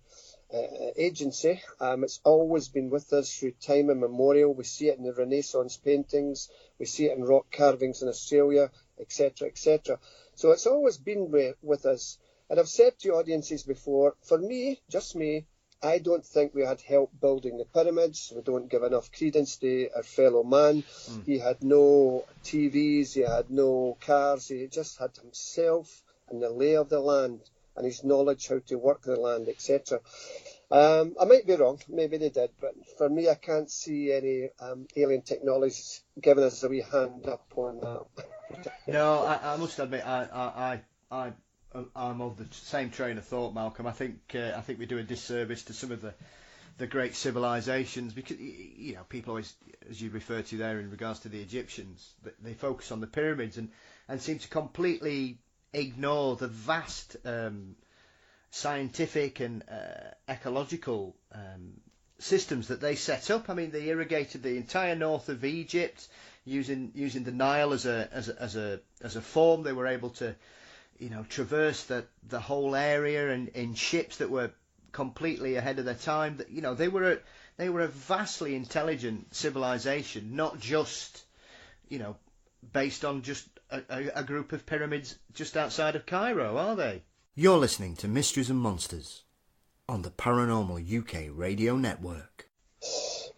agency. It's always been with us through time immemorial. We see it in the Renaissance paintings, we see it in rock carvings in Australia, etc., etc. So it's always been with us. And I've said to audiences before, for me, just me, I don't think we had help building the pyramids. We don't give enough credence to our fellow man. He had no TVs, he had no cars, he just had himself and the lay of the land and his knowledge how to work the land, etc. I might be wrong, maybe they did, but for me I can't see any alien technologies giving us a wee hand up on that. No, I must admit, I'm of the same train of thought, Malcolm. I think we do a disservice to some of the great civilizations because people always, as you refer to there in regards to the Egyptians, they focus on the pyramids and seem to completely ignore the vast scientific and ecological systems that they set up. I mean, they irrigated the entire north of Egypt using the Nile as a form. They were able to traverse the whole area and in ships that were completely ahead of their time. That they were a vastly intelligent civilization, not just based on just a group of pyramids just outside of Cairo, are they? You're listening to Mysteries and Monsters on the Paranormal UK Radio Network.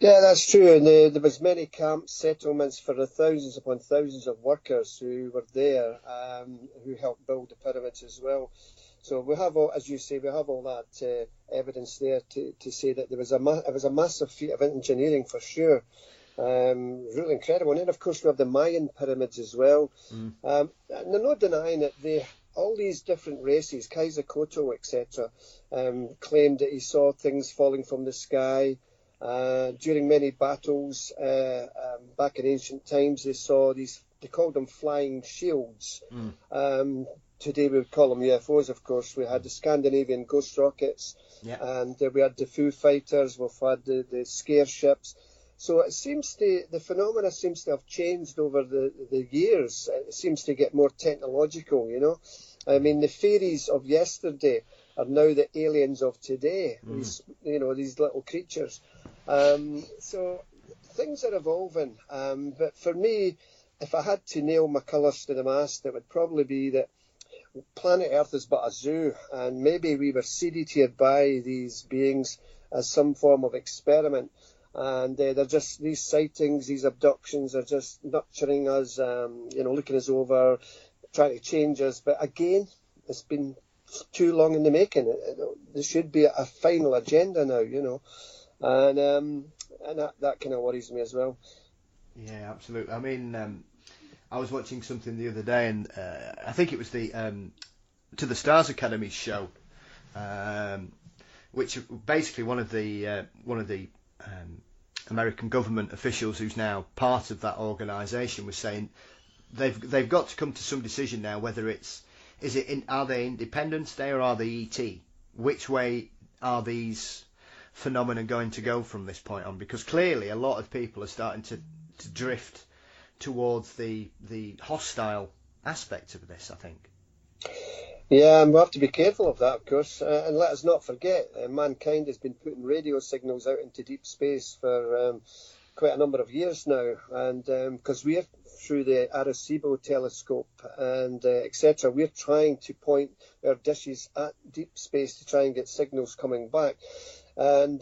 Yeah, that's true. And there was many camps, settlements for the thousands upon thousands of workers who were there, who helped build the pyramids as well. So we have all, as you say, we have all that evidence there to say that it was a massive feat of engineering for sure. Really incredible. And then, of course, we have the Mayan pyramids as well. And they're not denying that they all these different races, Kaiser Koto, etc., claimed that he saw things falling from the sky. During many battles back in ancient times, they saw these, they called them flying shields. Today we would call them UFOs, of course. We had the Scandinavian ghost rockets, and we had the Foo Fighters, we've had the scare ships. So it seems the phenomena seems to have changed over the years. It seems to get more technological, you know. I mean, the fairies of yesterday are now the aliens of today. These, you know, these little creatures. So things are evolving. But for me, if I had to nail my colours to the mast, it would probably be that planet Earth is but a zoo, and maybe we were seeded here by these beings as some form of experiment. And they're just, these sightings, these abductions are just nurturing us, you know, looking us over, trying to change us. But again, it's been too long in the making. There should be a final agenda now, you know, and that kind of worries me as well. Yeah, absolutely. I mean, I was watching something the other day, and I think it was the To the Stars Academy show, which basically one of the American government officials who's now part of that organisation was saying they've got to come to some decision now whether are they Independence Day or are they ET? Which way are these phenomena going to go from this point on? Because clearly a lot of people are starting to drift towards the hostile aspect of this, I think. Yeah, and we have to be careful of that, of course. And let us not forget, mankind has been putting radio signals out into deep space for quite a number of years now. And because we're, through the Arecibo telescope and etc., we're trying to point our dishes at deep space to try and get signals coming back. And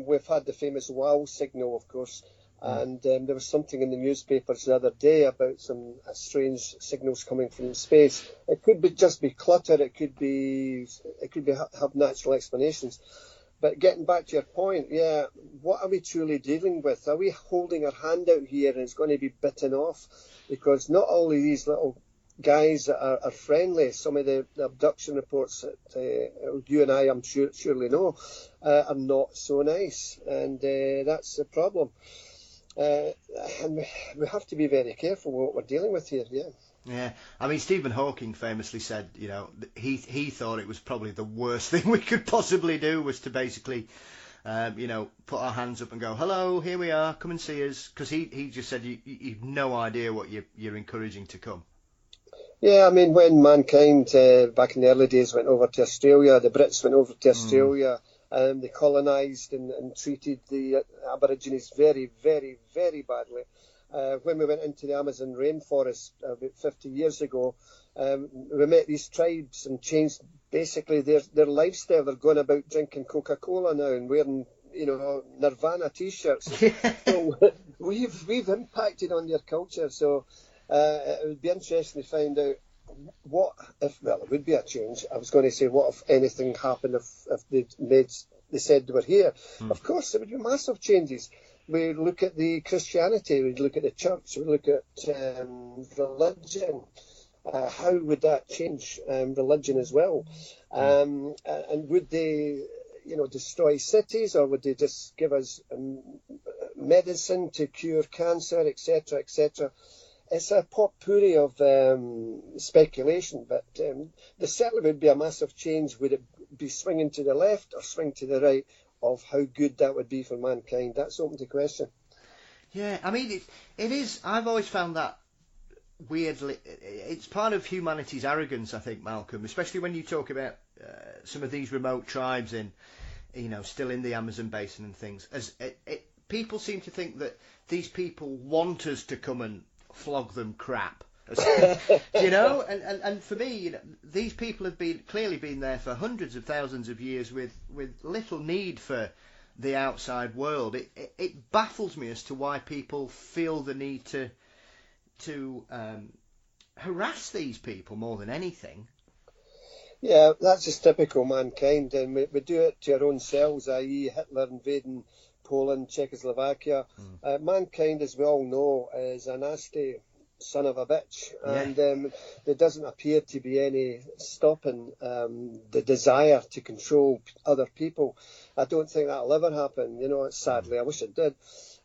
we've had the famous WOW signal, of course. And there was something in the newspapers the other day about some strange signals coming from space. It could just be clutter. It could have natural explanations. But getting back to your point, yeah, what are we truly dealing with? Are we holding our hand out here and it's going to be bitten off? Because not all of these little guys are friendly. Some of the abduction reports that you and I, I'm surely know, are not so nice, and that's the problem. And we have to be very careful what we're dealing with here. Yeah, I mean, Stephen Hawking famously said, you know, he thought it was probably the worst thing we could possibly do was to basically, you know, put our hands up and go, hello, here we are, come and see us, because he just said you've no idea what you're encouraging to come. Yeah, I mean, when mankind back in the early days went over to Australia, the Brits went over to Australia. They colonised and treated the Aborigines very, very, very badly. When we went into the Amazon rainforest about 50 years ago, we met these tribes and changed basically their lifestyle. They're going about drinking Coca-Cola now and wearing, you know, Nirvana T-shirts. So we've impacted on their culture. So it would be interesting to find out what if, well, it would be a change. I was going to say, what if anything happened if they said they were here? Of course, there would be massive changes. We look at the Christianity, we look at the church, we look at religion. How would that change religion as well? And would they, you know, destroy cities, or would they just give us medicine to cure cancer, etc., etc.? It's a potpourri of speculation, but there certainly would be a massive change. Would it be swinging to the left or swing to the right of how good that would be for mankind? That's open to question. Yeah, I mean, it is. I've always found that weirdly. It's part of humanity's arrogance, I think, Malcolm, especially when you talk about some of these remote tribes in, you know, still in the Amazon basin and things. As people seem to think that these people want us to come and flog them crap, you know, and for me, you know, these people have clearly been there for hundreds of thousands of years with little need for the outside world. It baffles me as to why people feel the need to harass these people more than anything. Yeah, that's just typical mankind, and we do it to our own selves, i.e. Hitler invading Poland, Czechoslovakia. Mankind, as we all know, is a nasty son of a bitch, Yeah. and there doesn't appear to be any stopping the desire to control other people. I don't think that'll ever happen, you know, sadly. I wish it did.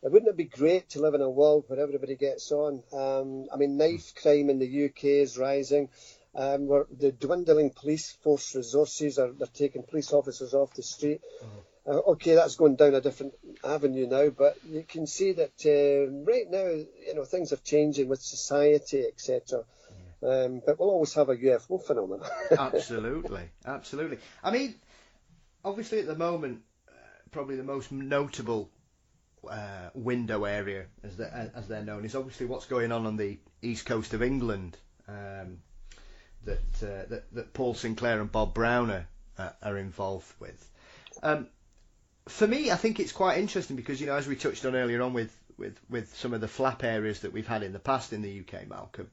Wouldn't it be great to live in a world where everybody gets on? I mean, knife crime in the UK is rising. Where the dwindling police force resources they're taking police officers off the street. Okay, that's going down a different avenue now, but you can see that right now, you know, things are changing with society, etc. But we'll always have a UFO phenomenon. Absolutely, absolutely. I mean, obviously at the moment, probably the most notable window area, as they're known, is obviously what's going on the east coast of England. That Paul Sinclair and Bob Brown are involved with. For me, I think it's quite interesting because, you know, as we touched on earlier on with some of the flap areas that we've had in the past in the UK, Malcolm,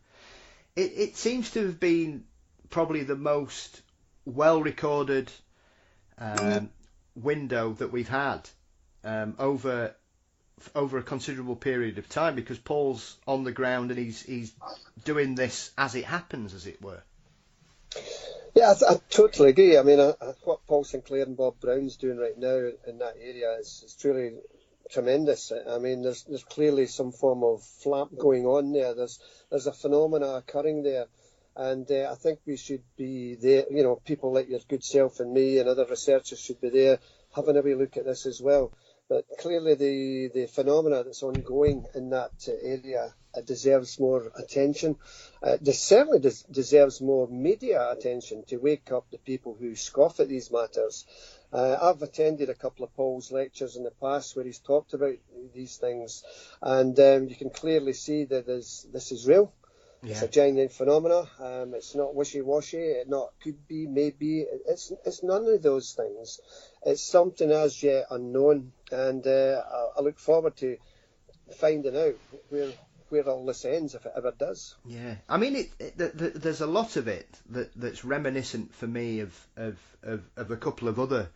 it seems to have been probably the most well-recorded window that we've had over a considerable period of time, because Paul's on the ground and he's doing this as it happens, as it were. Yeah, I totally agree. I mean, what Paul Sinclair and Bob Brown's doing right now in that area is truly tremendous. I mean, there's clearly some form of flap going on there. There's a phenomena occurring there, and I think we should be there. You know, people like your good self and me and other researchers should be there having a wee look at this as well. But clearly, the phenomena that's ongoing in that area deserves more attention. Certainly deserves more media attention to wake up the people who scoff at these matters. I've attended a couple of Paul's lectures in the past where he's talked about these things, and you can clearly see that this is real. Yeah. It's a genuine phenomena. It's not wishy-washy. It not could be, maybe. It's none of those things. It's something as yet unknown, and I look forward to finding out where all this ends, if it ever does. Yeah, I mean, there's a lot of it that's reminiscent for me of a couple of other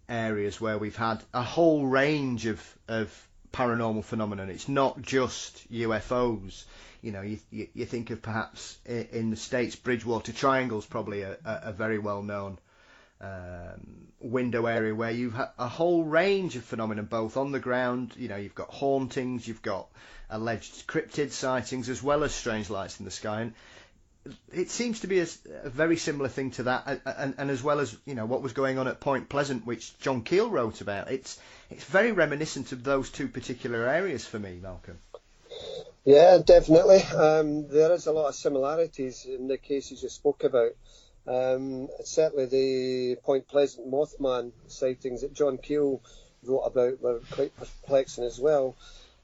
areas where we've had a whole range of paranormal phenomenon. It's not just UFOs. You know, you think of perhaps in the States, Bridgewater Triangle's probably a very well-known window area where you've had a whole range of phenomena, both on the ground. You know, you've got hauntings, you've got alleged cryptid sightings, as well as strange lights in the sky. And it seems to be a very similar thing to that, and as well as, you know, what was going on at Point Pleasant, which John Keel wrote about. It's very reminiscent of those two particular areas for me, Malcolm. Yeah, definitely. There is a lot of similarities in the cases you spoke about. Certainly the Point Pleasant Mothman sightings that John Keel wrote about were quite perplexing as well.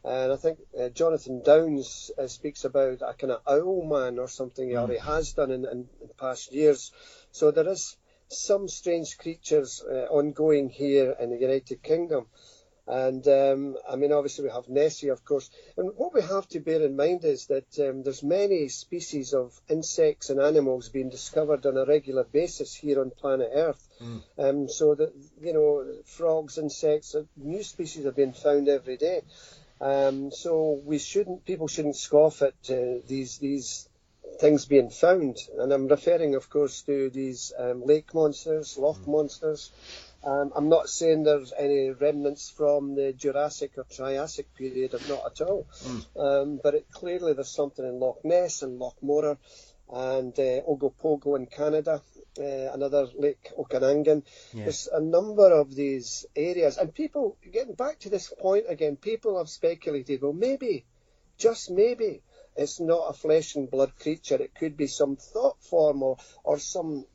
And I think Jonathan Downes speaks about a kind of owl man or something he already has done in past years. So there is some strange creatures ongoing here in the United Kingdom. And I mean, obviously we have Nessie, of course. And what we have to bear in mind is that there's many species of insects and animals being discovered on a regular basis here on planet Earth. So that, you know, frogs, insects, new species are being found every day. So people shouldn't scoff at these things being found. And I'm referring, of course, to these lake monsters, loch monsters. I'm not saying there's any remnants from the Jurassic or Triassic period, not at all. But clearly there's something in Loch Ness and Loch Morar and Ogopogo in Canada, another Lake Okanagan. Yeah. There's a number of these areas. And people, getting back to this point again, people have speculated, well, maybe, just maybe, it's not a flesh and blood creature. It could be some thought form or some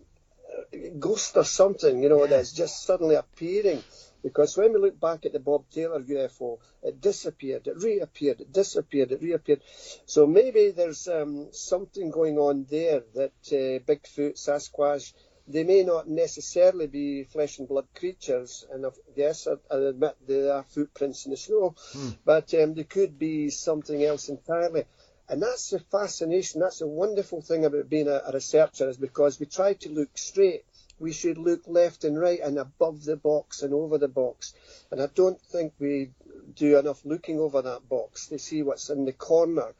ghost or something, you know, that's just suddenly appearing. Because when we look back at the Bob Taylor UFO, it disappeared, it reappeared, it disappeared, it reappeared. So maybe there's something going on there that Bigfoot, Sasquatch, they may not necessarily be flesh and blood creatures. And yes, I admit there are footprints in the snow, but they could be something else entirely. And that's the fascination, that's the wonderful thing about being a researcher, is because we try to look straight. We should look left and right and above the box and over the box. And I don't think we do enough looking over that box to see what's in the corner.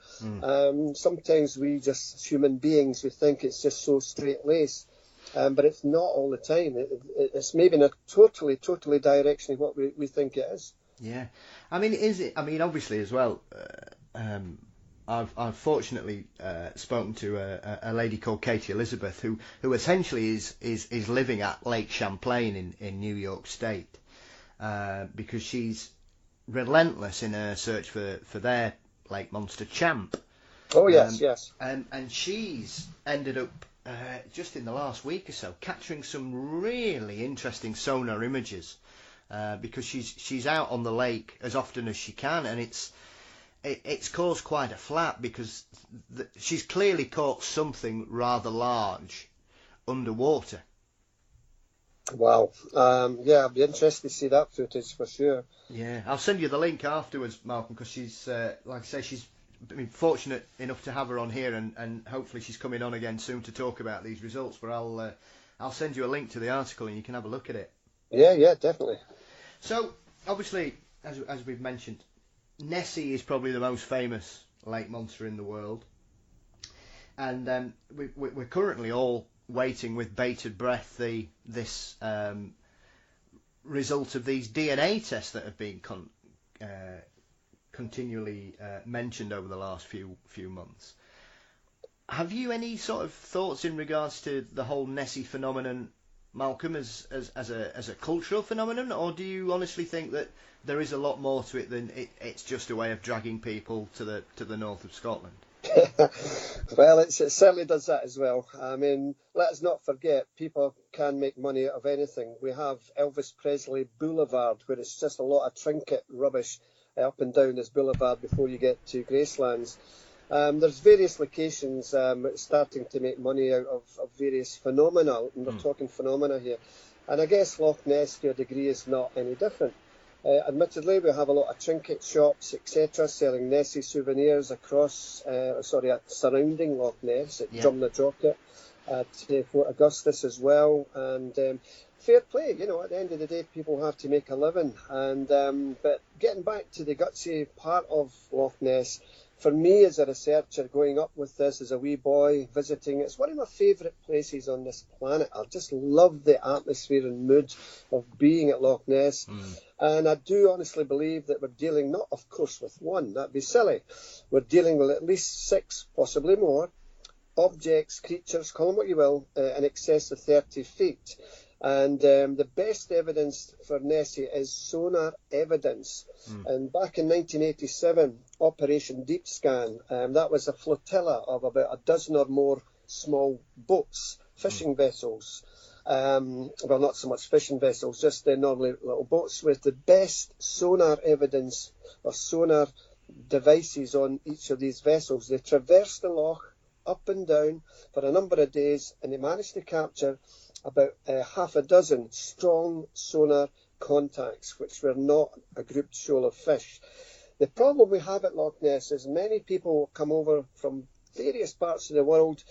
Sometimes we just, as human beings, we think it's just so straight-laced, but it's not all the time. It's maybe in a totally direction of what we think it is. Yeah. I mean, obviously as well, I've fortunately spoken to a lady called Katie Elizabeth who essentially is living at Lake Champlain in New York State, because she's relentless in her search for their lake monster Champ. Oh yes, yes. And she's ended up just in the last week or so capturing some really interesting sonar images, because she's out on the lake as often as she can, and it's caused quite a flap because she's clearly caught something rather large underwater. Wow. Yeah, I'd be interested to see that footage for sure. Yeah, I'll send you the link afterwards, Malcolm, because she's, like I say, she's fortunate enough to have her on here, and hopefully she's coming on again soon to talk about these results. But I'll send you a link to the article and you can have a look at it. Yeah, definitely. So, obviously, as we've mentioned, Nessie is probably the most famous lake monster in the world, and we're currently all waiting with bated breath this result of these DNA tests that have been continually mentioned over the last few months. Have you any sort of thoughts in regards to the whole Nessie phenomenon, Malcolm, as a cultural phenomenon, or do you honestly think that there is a lot more to it than it's just a way of dragging people to the north of Scotland? Well, it certainly does that as well. I mean, let us not forget, people can make money out of anything. We have Elvis Presley Boulevard, where it's just a lot of trinket rubbish up and down this boulevard before you get to Gracelands. There's various locations starting to make money out of various phenomena, and we're talking phenomena here. And I guess Loch Ness, to a degree, is not any different. Admittedly, we have a lot of trinket shops, etc., selling Nessie souvenirs across, surrounding Loch Ness, at Drumnadrochit, at Fort Augustus as well. And fair play, at the end of the day, people have to make a living. And but getting back to the gutsy part of Loch Ness, for me as a researcher, going up with this as a wee boy, visiting, it's one of my favourite places on this planet. I just love the atmosphere and mood of being at Loch Ness. And I do honestly believe that we're dealing not, of course, with one. That'd be silly. We're dealing with at least 6, possibly more, objects, creatures, call them what you will, in excess of 30 feet. And the best evidence for Nessie is sonar evidence. And back in 1987, Operation Deep Scan, that was a flotilla of about a dozen or more small boats, fishing vessels. Well, not so much fishing vessels, just normally little boats with the best sonar evidence or sonar devices on each of these vessels. They traversed the loch up and down for a number of days, and they managed to capture about half a dozen strong sonar contacts, which were not a grouped shoal of fish. The problem we have at Loch Ness is many people come over from various parts of the world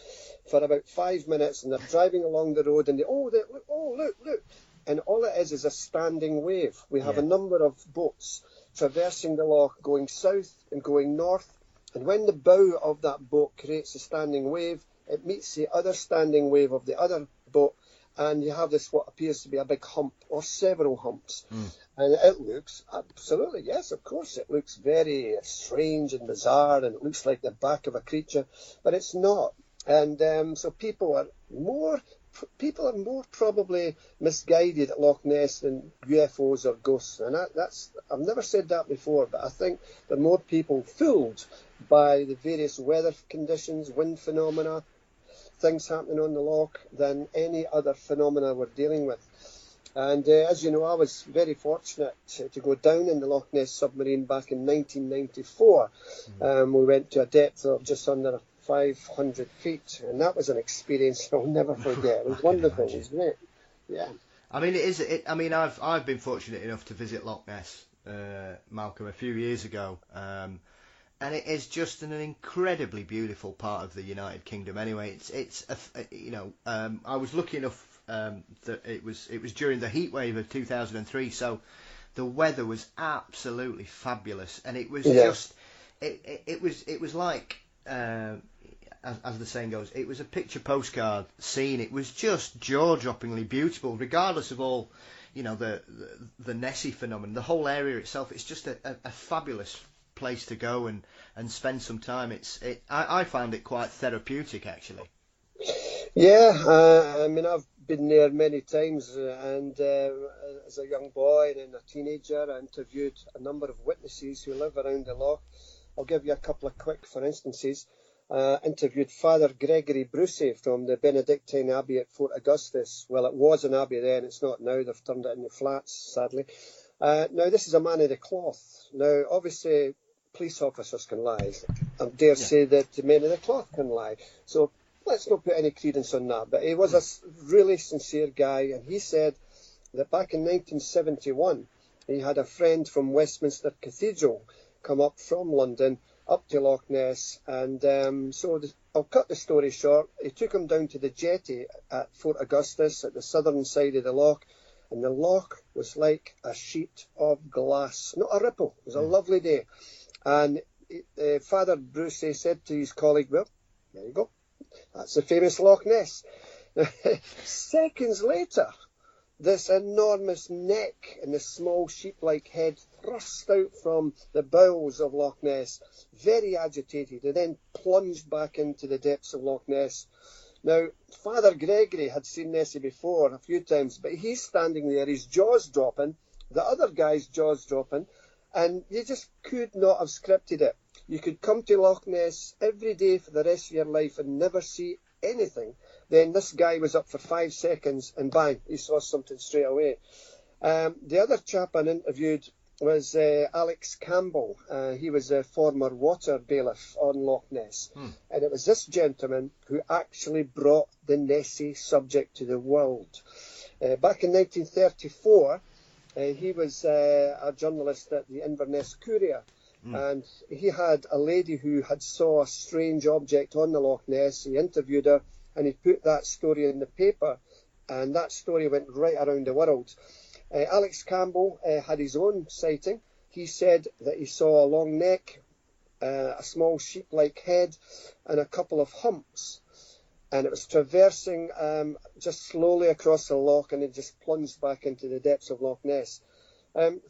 for about 5 minutes, and they're driving along the road, and look, and all it is a standing wave. We have a number of boats traversing the loch, going south and going north, and when the bow of that boat creates a standing wave, it meets the other standing wave of the other boat, and you have this what appears to be a big hump or several humps. And it looks absolutely, yes, of course, it looks very strange and bizarre, and it looks like the back of a creature, but it's not. And so people are more probably misguided at Loch Ness than UFOs or ghosts. And I've never said that before, but I think there are more people fooled by the various weather conditions, wind phenomena, things happening on the loch than any other phenomena we're dealing with. And as you know, I was very fortunate to go down in the Loch Ness submarine back in 1994. We went to a depth of just under 500 feet, and that was an experience I'll never forget. It was wonderful. It was great. Yeah. I mean, I've been fortunate enough to visit Loch Ness, Malcolm, a few years ago. And it is just an incredibly beautiful part of the United Kingdom. Anyway, I was lucky enough that it was during the heat wave of 2003. So The weather was absolutely fabulous, and it was Yeah. just it was like. As the saying goes, it was a picture postcard scene. It was just jaw-droppingly beautiful, regardless of all, the Nessie phenomenon. The whole area itself, it's just a fabulous place to go and spend some time. I found it quite therapeutic, actually. Yeah, I mean, I've been there many times, and as a young boy and then a teenager, I interviewed a number of witnesses who live around the loch. I'll give you a couple of quick, for instances. Interviewed Father Gregory Brucey from the Benedictine Abbey at Fort Augustus. Well, it was an abbey then, it's not now. They've turned it into flats, sadly. Now, this is a man of the cloth. Now, obviously, police officers can lie. I dare say that the men of the cloth can lie. So let's not put any credence on that. But he was a really sincere guy, and he said that back in 1971, he had a friend from Westminster Cathedral come up from London up to Loch Ness, and I'll cut the story short. He took him down to the jetty at Fort Augustus at the southern side of the loch, and the loch was like a sheet of glass, not a ripple. It was a lovely day, and Father Brucey said to his colleague, well, there you go, that's the famous Loch Ness. Seconds later, this enormous neck and the small sheep-like head thrust out from the bowels of Loch Ness, very agitated, and then plunged back into the depths of Loch Ness. Now, Father Gregory had seen Nessie before a few times, but he's standing there, his jaws dropping, the other guy's jaws dropping, and you just could not have scripted it. You could come to Loch Ness every day for the rest of your life and never see anything. Then this guy was up for 5 seconds and bang, he saw something straight away. The other chap I interviewed was Alex Campbell. He was a former water bailiff on Loch Ness. And it was this gentleman who actually brought the Nessie subject to the world. Back in 1934, he was a journalist at the Inverness Courier. And he had a lady who had saw a strange object on the Loch Ness. He interviewed her, and he put that story in the paper, and that story went right around the world. Alex Campbell had his own sighting. He said that he saw a long neck, a small sheep-like head, and a couple of humps. And it was traversing just slowly across the loch, and it just plunged back into the depths of Loch Ness.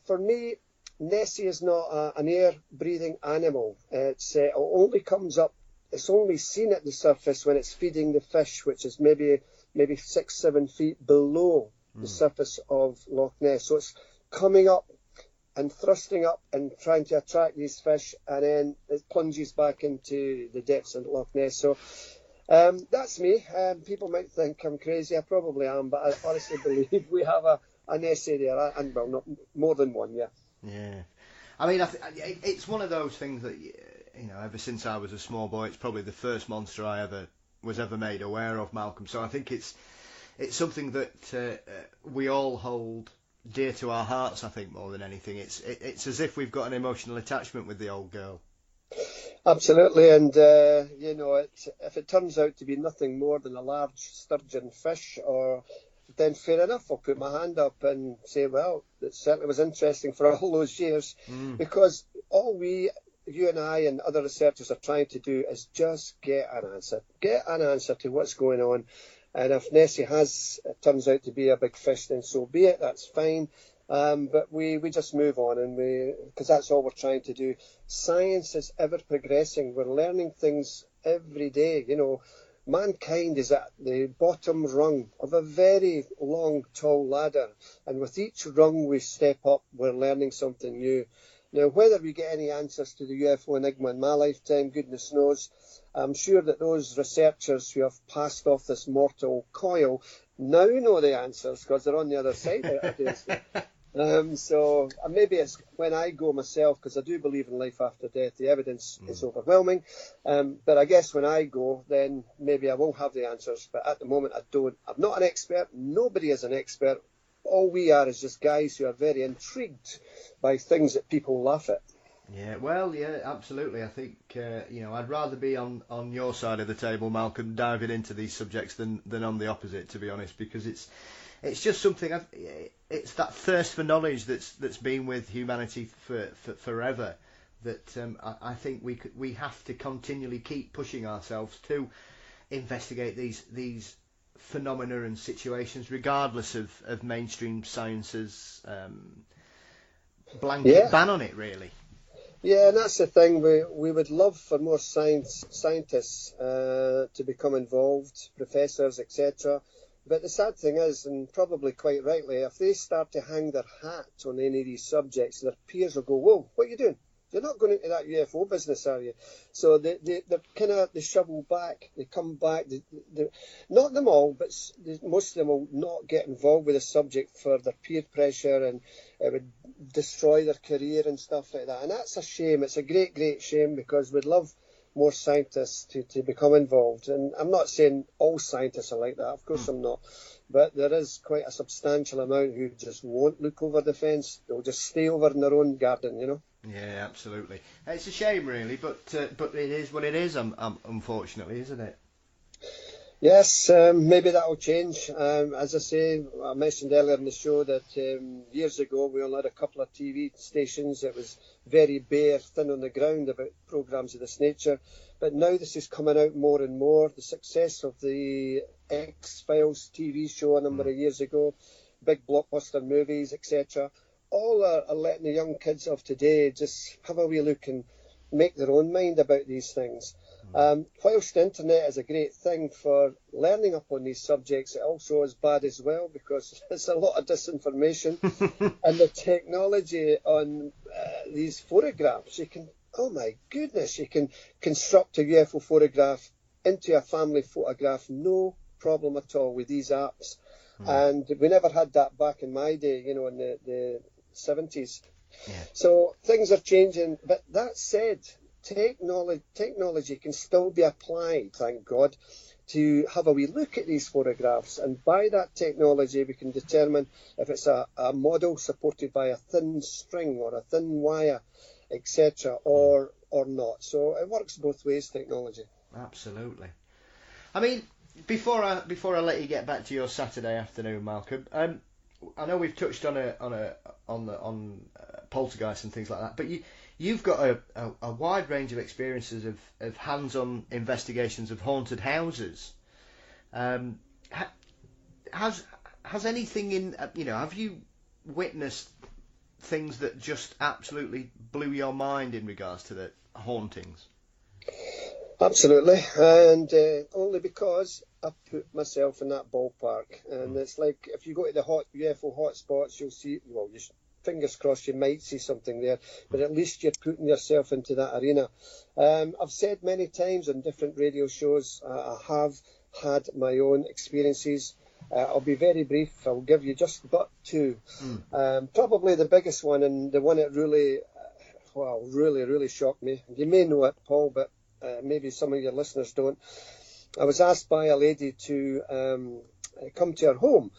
For me, Nessie is not an air-breathing animal. It only comes up, it's only seen at the surface when it's feeding the fish, which is maybe 6-7 feet below the surface of Loch Ness. So it's coming up and thrusting up and trying to attract these fish, and then it plunges back into the depths of Loch Ness. So that's me. People might think I'm crazy. I probably am, but I honestly believe we have a Nessie there, and well, not more than one, yeah. Yeah, I mean, it's one of those things that ever since I was a small boy, it's probably the first monster I was ever made aware of, Malcolm. So I think it's something that we all hold dear to our hearts. I think more than anything, it's as if we've got an emotional attachment with the old girl. Absolutely, and if it turns out to be nothing more than a large sturgeon fish, then fair enough, I'll put my hand up and say, well, it certainly was interesting for all those years, because all you and I and other researchers are trying to do is just get an answer to what's going on. And if Nessie turns out to be a big fish, then so be it, that's fine. But we just move on, and because that's all we're trying to do. Science is ever progressing. We're learning things every day. Mankind is at the bottom rung of a very long, tall ladder, and with each rung we step up, we're learning something new. Now, whether we get any answers to the UFO enigma in my lifetime, goodness knows. I'm sure that those researchers who have passed off this mortal coil now know the answers, because they're on the other side of it. So maybe it's when I go myself, because I do believe in life after death, the evidence is overwhelming. But I guess when I go, then maybe I will have the answers. But at the moment, I don't. I'm not an expert. Nobody is an expert. All we are is just guys who are very intrigued by things that people laugh at. Yeah, well, yeah, absolutely. I think, I'd rather be on your side of the table, Malcolm, diving into these subjects than on the opposite, to be honest, because it's just something. It's that thirst for knowledge that's been with humanity for forever. That I think we have to continually keep pushing ourselves to investigate these phenomena and situations, regardless of mainstream science's blanket ban on it, really. Yeah, and that's the thing. We would love for more scientists to become involved, professors, etc. But the sad thing is, and probably quite rightly, if they start to hang their hat on any of these subjects, their peers will go, "Whoa, what are you doing? You're not going into that UFO business, are you?" So they shovel back, they come back. Not them all, but most of them will not get involved with the subject for their peer pressure, and it would destroy their career and stuff like that. And that's a shame. It's a great, great shame, because we'd love more scientists to become involved. And I'm not saying all scientists are like that, of course I'm not. But there is quite a substantial amount who just won't look over the fence. They'll just stay over in their own garden, you know. Yeah, absolutely. It's a shame, really, but it is what it is. Unfortunately, isn't it? Yes, maybe that will change. As I say, I mentioned earlier in the show that years ago we only had a couple of TV stations. It was very bare, thin on the ground about programmes of this nature. But now this is coming out more and more. The success of the X-Files TV show a number of years ago, big blockbuster movies, etc., all are letting the young kids of today just have a wee look and make their own mind about these things. Whilst the internet is a great thing for learning up on these subjects, it also is bad as well, because there's a lot of disinformation. And the technology on these photographs, oh my goodness, you can construct a UFO photograph into a family photograph, no problem at all with these apps. And we never had that back in my day, in the 70s. Yeah. So things are changing. But that said, technology can still be applied, thank God, to have a wee look at these photographs. And by that technology, we can determine if it's a model supported by a thin string or a thin wire, etc., or not. So it works both ways, technology. Absolutely. I mean, before I let you get back to your Saturday afternoon, Malcolm, I know we've touched on poltergeists and things like that, but you've got a wide range of experiences of hands-on investigations of haunted houses. Has anything have you witnessed things that just absolutely blew your mind in regards to the hauntings? Absolutely, and only because I put myself in that ballpark. And it's like, if you go to the UFO hotspots, you'll see, fingers crossed, you might see something there, but at least you're putting yourself into that arena. I've said many times on different radio shows, I have had my own experiences. I'll be very brief. I'll give you just but two. Probably the biggest one, and the one that really, really shocked me. You may know it, Paul, but maybe some of your listeners don't. I was asked by a lady to come to her home,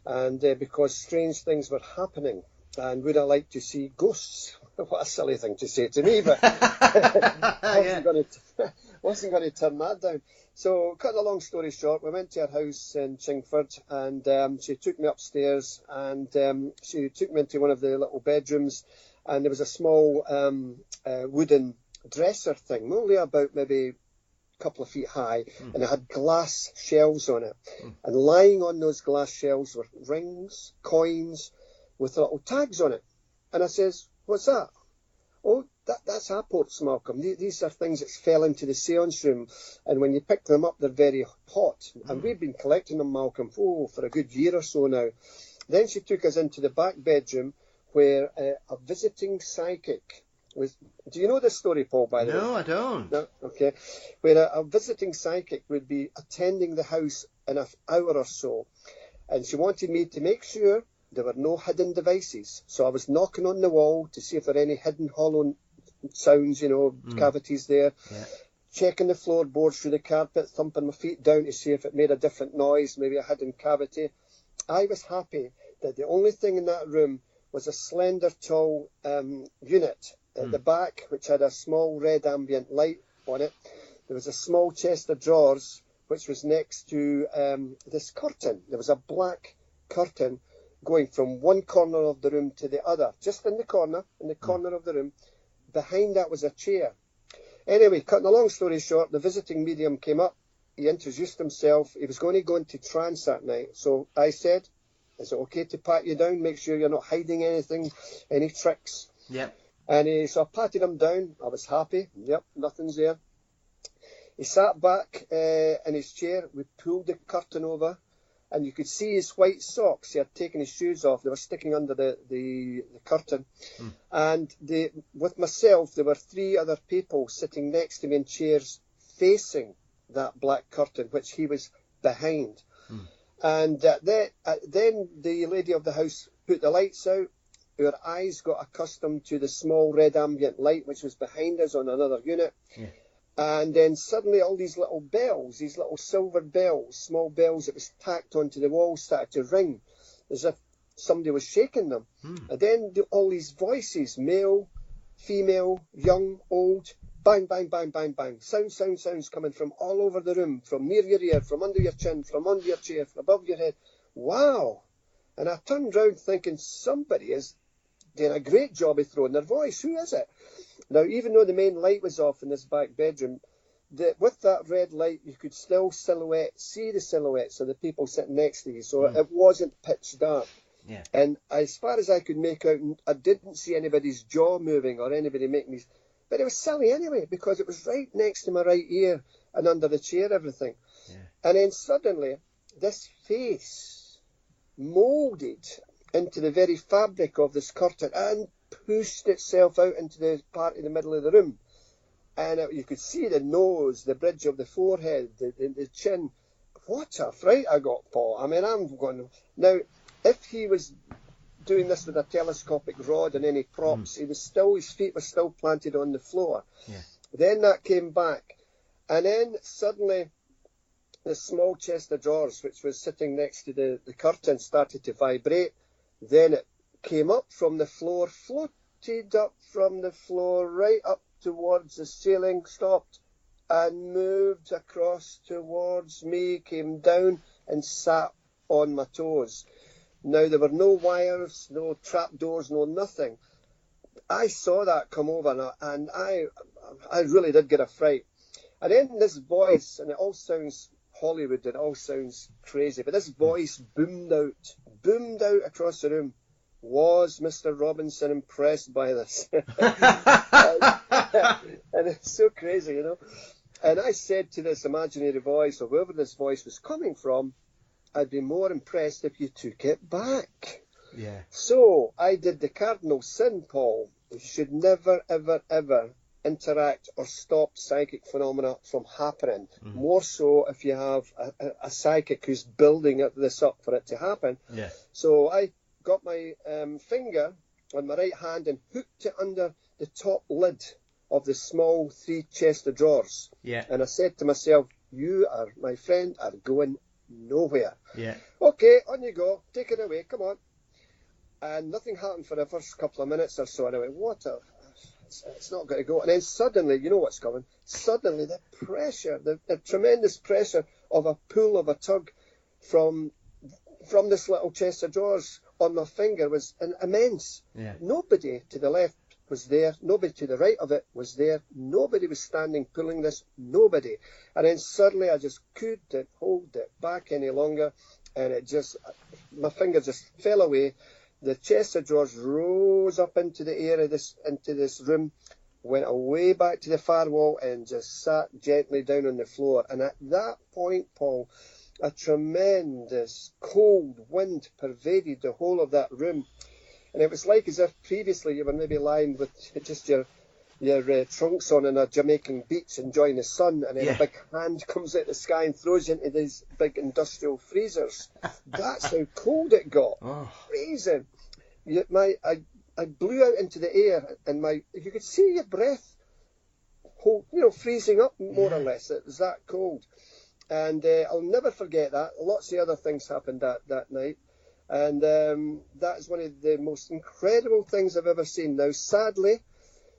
and because strange things were happening, and would I like to see ghosts? What a silly thing to say to me, but wasn't going to turn that down. So, cut a long story short, we went to her house in Chingford, and she took me upstairs, and she took me into one of the little bedrooms, and there was a small wooden dresser thing, only about maybe a couple of feet high, and it had glass shelves on it. And lying on those glass shelves were rings, coins, with little tags on it. And I says, "What's that?" "Oh, that's apports, Malcolm. These are things that fell into the seance room, and when you pick them up, they're very hot. And we've been collecting them, Malcolm, for a good year or so now." Then she took us into the back bedroom, where a visiting psychic was... Do you know this story, Paul, by the way? No, I don't. No? Okay. Where a visiting psychic would be attending the house in an hour or so, and she wanted me to make sure there were no hidden devices. So I was knocking on the wall to see if there are any hidden hollow sounds, cavities there. Yeah. Checking the floorboards through the carpet, thumping my feet down to see if it made a different noise, maybe a hidden cavity. I was happy that the only thing in that room was a slender, tall unit at the back, which had a small red ambient light on it. There was a small chest of drawers, which was next to this curtain. There was a black curtain going from one corner of the room to the other, just in the corner of the room. Behind that was a chair. Anyway, cutting a long story short, the visiting medium came up. He introduced himself. He was going to go into trance that night. So I said, is it okay to pat you down? Make sure you're not hiding anything, any tricks. Yep. And so I patted him down. I was happy. Yep, nothing's there. He sat back in his chair. We pulled the curtain over, and you could see his white socks. He had taken his shoes off. They were sticking under the curtain. And with myself, there were 3 other people sitting next to me in chairs facing that black curtain, which he was behind. And then the lady of the house put the lights out. Our eyes got accustomed to the small red ambient light, which was behind us on another unit. Yeah. And then suddenly all these little bells, these little silver bells, small bells that was tacked onto the wall, started to ring as if somebody was shaking them. And then all these voices, male, female, young, old, bang, bang, bang, bang, bang. Sounds coming from all over the room, from near your ear, from under your chin, from under your chair, from above your head. Wow. And I turned round thinking somebody is doing a great job of throwing their voice. Who is it? Now, even though the main light was off in this back bedroom, with that red light, you could still see the silhouettes of the people sitting next to you. So it wasn't pitch dark. Yeah. And as far as I could make out, I didn't see anybody's jaw moving or anybody making these. But it was silly anyway, because it was right next to my right ear and under the chair, everything. Yeah. And then suddenly, this face moulded into the very fabric of this curtain and pushed itself out into the part in the middle of the room. And you could see the nose, the bridge of the forehead, the chin. What a fright I got, Paul. I mean, I'm going... Now, if he was doing this with a telescopic rod and any props, his feet were still planted on the floor. Yeah. Then that came back. And then suddenly the small chest of drawers, which was sitting next to the curtain, started to vibrate. Then it came up from the floor, floated up from the floor, right up towards the ceiling, stopped, and moved across towards me, came down and sat on my toes. Now, there were no wires, no trapdoors, no nothing. I saw that come over, and I really did get a fright. And then this voice, and it all sounds Hollywood, it all sounds crazy, but this voice boomed out across the room. Was Mr. Robinson impressed by this? And it's so crazy, you know. And I said to this imaginary voice, or wherever this voice was coming from, I'd be more impressed if you took it back. Yeah. So I did the cardinal sin, Paul. You should never, ever, ever interact or stop psychic phenomena from happening. More so if you have a psychic who's building this up for it to happen. Yeah. So I got my finger on my right hand and hooked it under the top lid of the small 3 chest of drawers. Yeah. And I said to myself, you are, my friend, are going nowhere. Yeah. Okay, on you go. Take it away. Come on. And nothing happened for the first couple of minutes or so. And I went, it's not going to go. And then suddenly, you know what's coming. Suddenly, the pressure, the tremendous pressure of a pull of a tug from this little chest of drawers on my finger was immense. Yeah. Nobody to the left was there. Nobody to the right of it was there. Nobody was standing pulling this. Nobody. And then suddenly I just couldn't hold it back any longer. And my finger just fell away. The chest of drawers rose up into the air of into this room, went away back to the far wall and just sat gently down on the floor. And at that point, Paul, a tremendous cold wind pervaded the whole of that room. And it was like as if previously you were maybe lying with just your trunks on a Jamaican beach enjoying the sun, and then a big hand comes out of the sky and throws you into these big industrial freezers. That's how cold it got. Oh. Freezing. I blew out into the air, and you could see your breath, freezing up more or less. It was that cold. And I'll never forget that. Lots of other things happened that night. And that is one of the most incredible things I've ever seen. Now, sadly,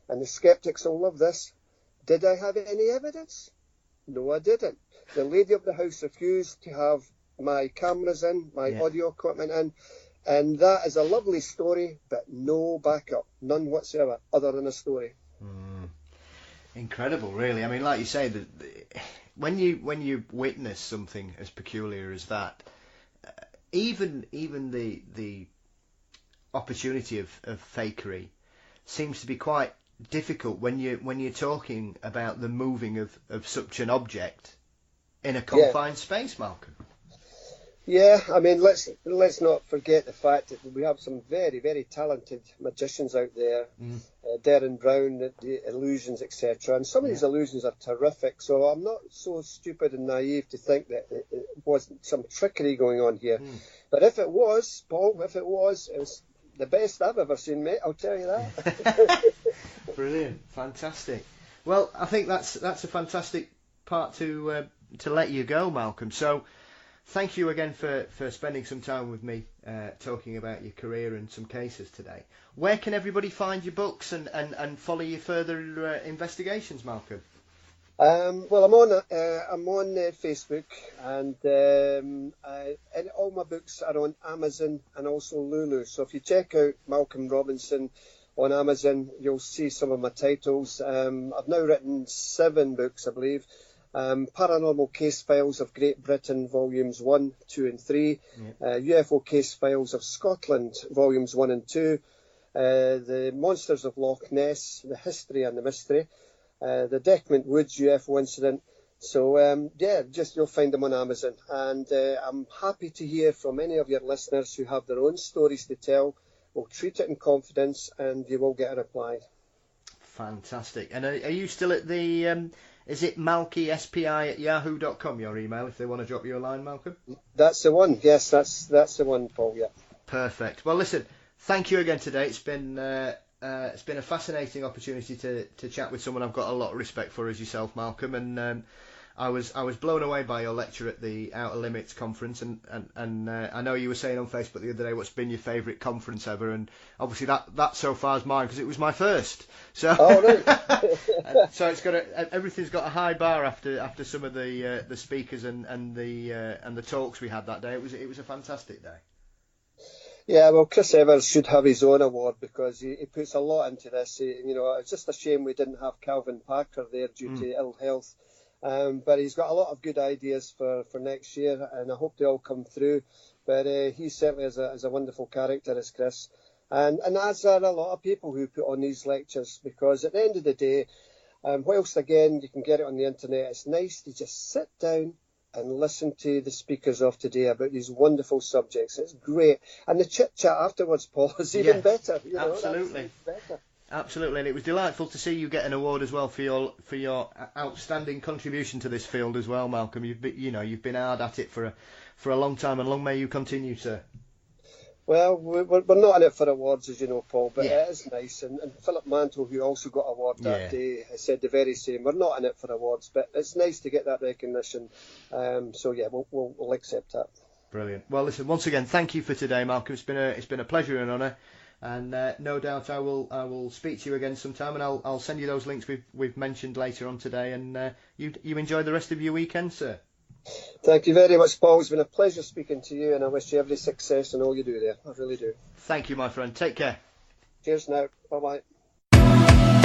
and the skeptics will love this, did I have any evidence? No, I didn't. The lady of the house refused to have my cameras in, my audio equipment in, and that is a lovely story, but no backup, none whatsoever, other than a story. Incredible, really. I mean, like you say, when you witness something as peculiar as that, even the opportunity of fakery seems to be quite difficult when you're talking about the moving of such an object in a confined space, Malcolm. Yeah, I mean, let's not forget the fact that we have some very, very talented magicians out there, Darren Brown, the illusions, etc. And some of these illusions are terrific. So I'm not so stupid and naive to think that it wasn't some trickery going on here. But if it was, Paul, it was the best I've ever seen, mate. I'll tell you that. Brilliant, fantastic. Well, I think that's a fantastic part to let you go, Malcolm. So, thank you again for spending some time with me talking about your career and some cases today. Where can everybody find your books and follow your further investigations, Malcolm? Well, I'm on Facebook, and all my books are on Amazon and also Lulu. So if you check out Malcolm Robinson on Amazon, you'll see some of my titles. I've now written 7 books, I believe. Paranormal Case Files of Great Britain, Volumes 1, 2 and 3. UFO Case Files of Scotland, Volumes 1 and 2. The Monsters of Loch Ness, The History and the Mystery. The Decmont Woods UFO Incident. So, you'll find them on Amazon. And I'm happy to hear from any of your listeners who have their own stories to tell. We'll treat it in confidence and you will get a reply. Fantastic. And are you still at the... is it Malky, S.P.I at yahoo.com, your email, if they want to drop you a line, Malcolm? That's the one. Yes, that's the one, Paul, yeah. Perfect. Well, listen, thank you again today. It's been a fascinating opportunity to chat with someone I've got a lot of respect for as yourself, Malcolm, and I was blown away by your lecture at the Outer Limits conference, and I know you were saying on Facebook the other day what's been your favourite conference ever, and obviously that so far is mine because it was my first. So so everything's got a high bar after some of the speakers and the talks we had that day. It was a fantastic day. Yeah, well, Chris Evers should have his own award because he puts a lot into this. It's just a shame we didn't have Calvin Parker there due to ill health. But he's got a lot of good ideas for next year, and I hope they all come through. But he certainly is a wonderful character, as Chris. And as are a lot of people who put on these lectures, because at the end of the day, whilst, again, you can get it on the internet, it's nice to just sit down and listen to the speakers of today about these wonderful subjects. It's great. And the chit-chat afterwards, Paul, is even better. Absolutely. Better. Absolutely, and it was delightful to see you get an award as well for your outstanding contribution to this field as well, Malcolm. You've been hard at it for a long time, and long may you continue, sir. Well, we're not in it for awards, as you know, Paul, but it is nice. And Philip Mantle, who also got an award that day, said the very same. We're not in it for awards, but it's nice to get that recognition. We'll accept that. Brilliant. Well, listen, once again, thank you for today, Malcolm. It's been a pleasure and honour. And no doubt I will speak to you again sometime, and I'll send you those links we've mentioned later on today. And you enjoy the rest of your weekend, sir. Thank you very much, Paul. It's been a pleasure speaking to you, and I wish you every success in all you do there. I really do. Thank you, my friend. Take care. Cheers now. Bye bye.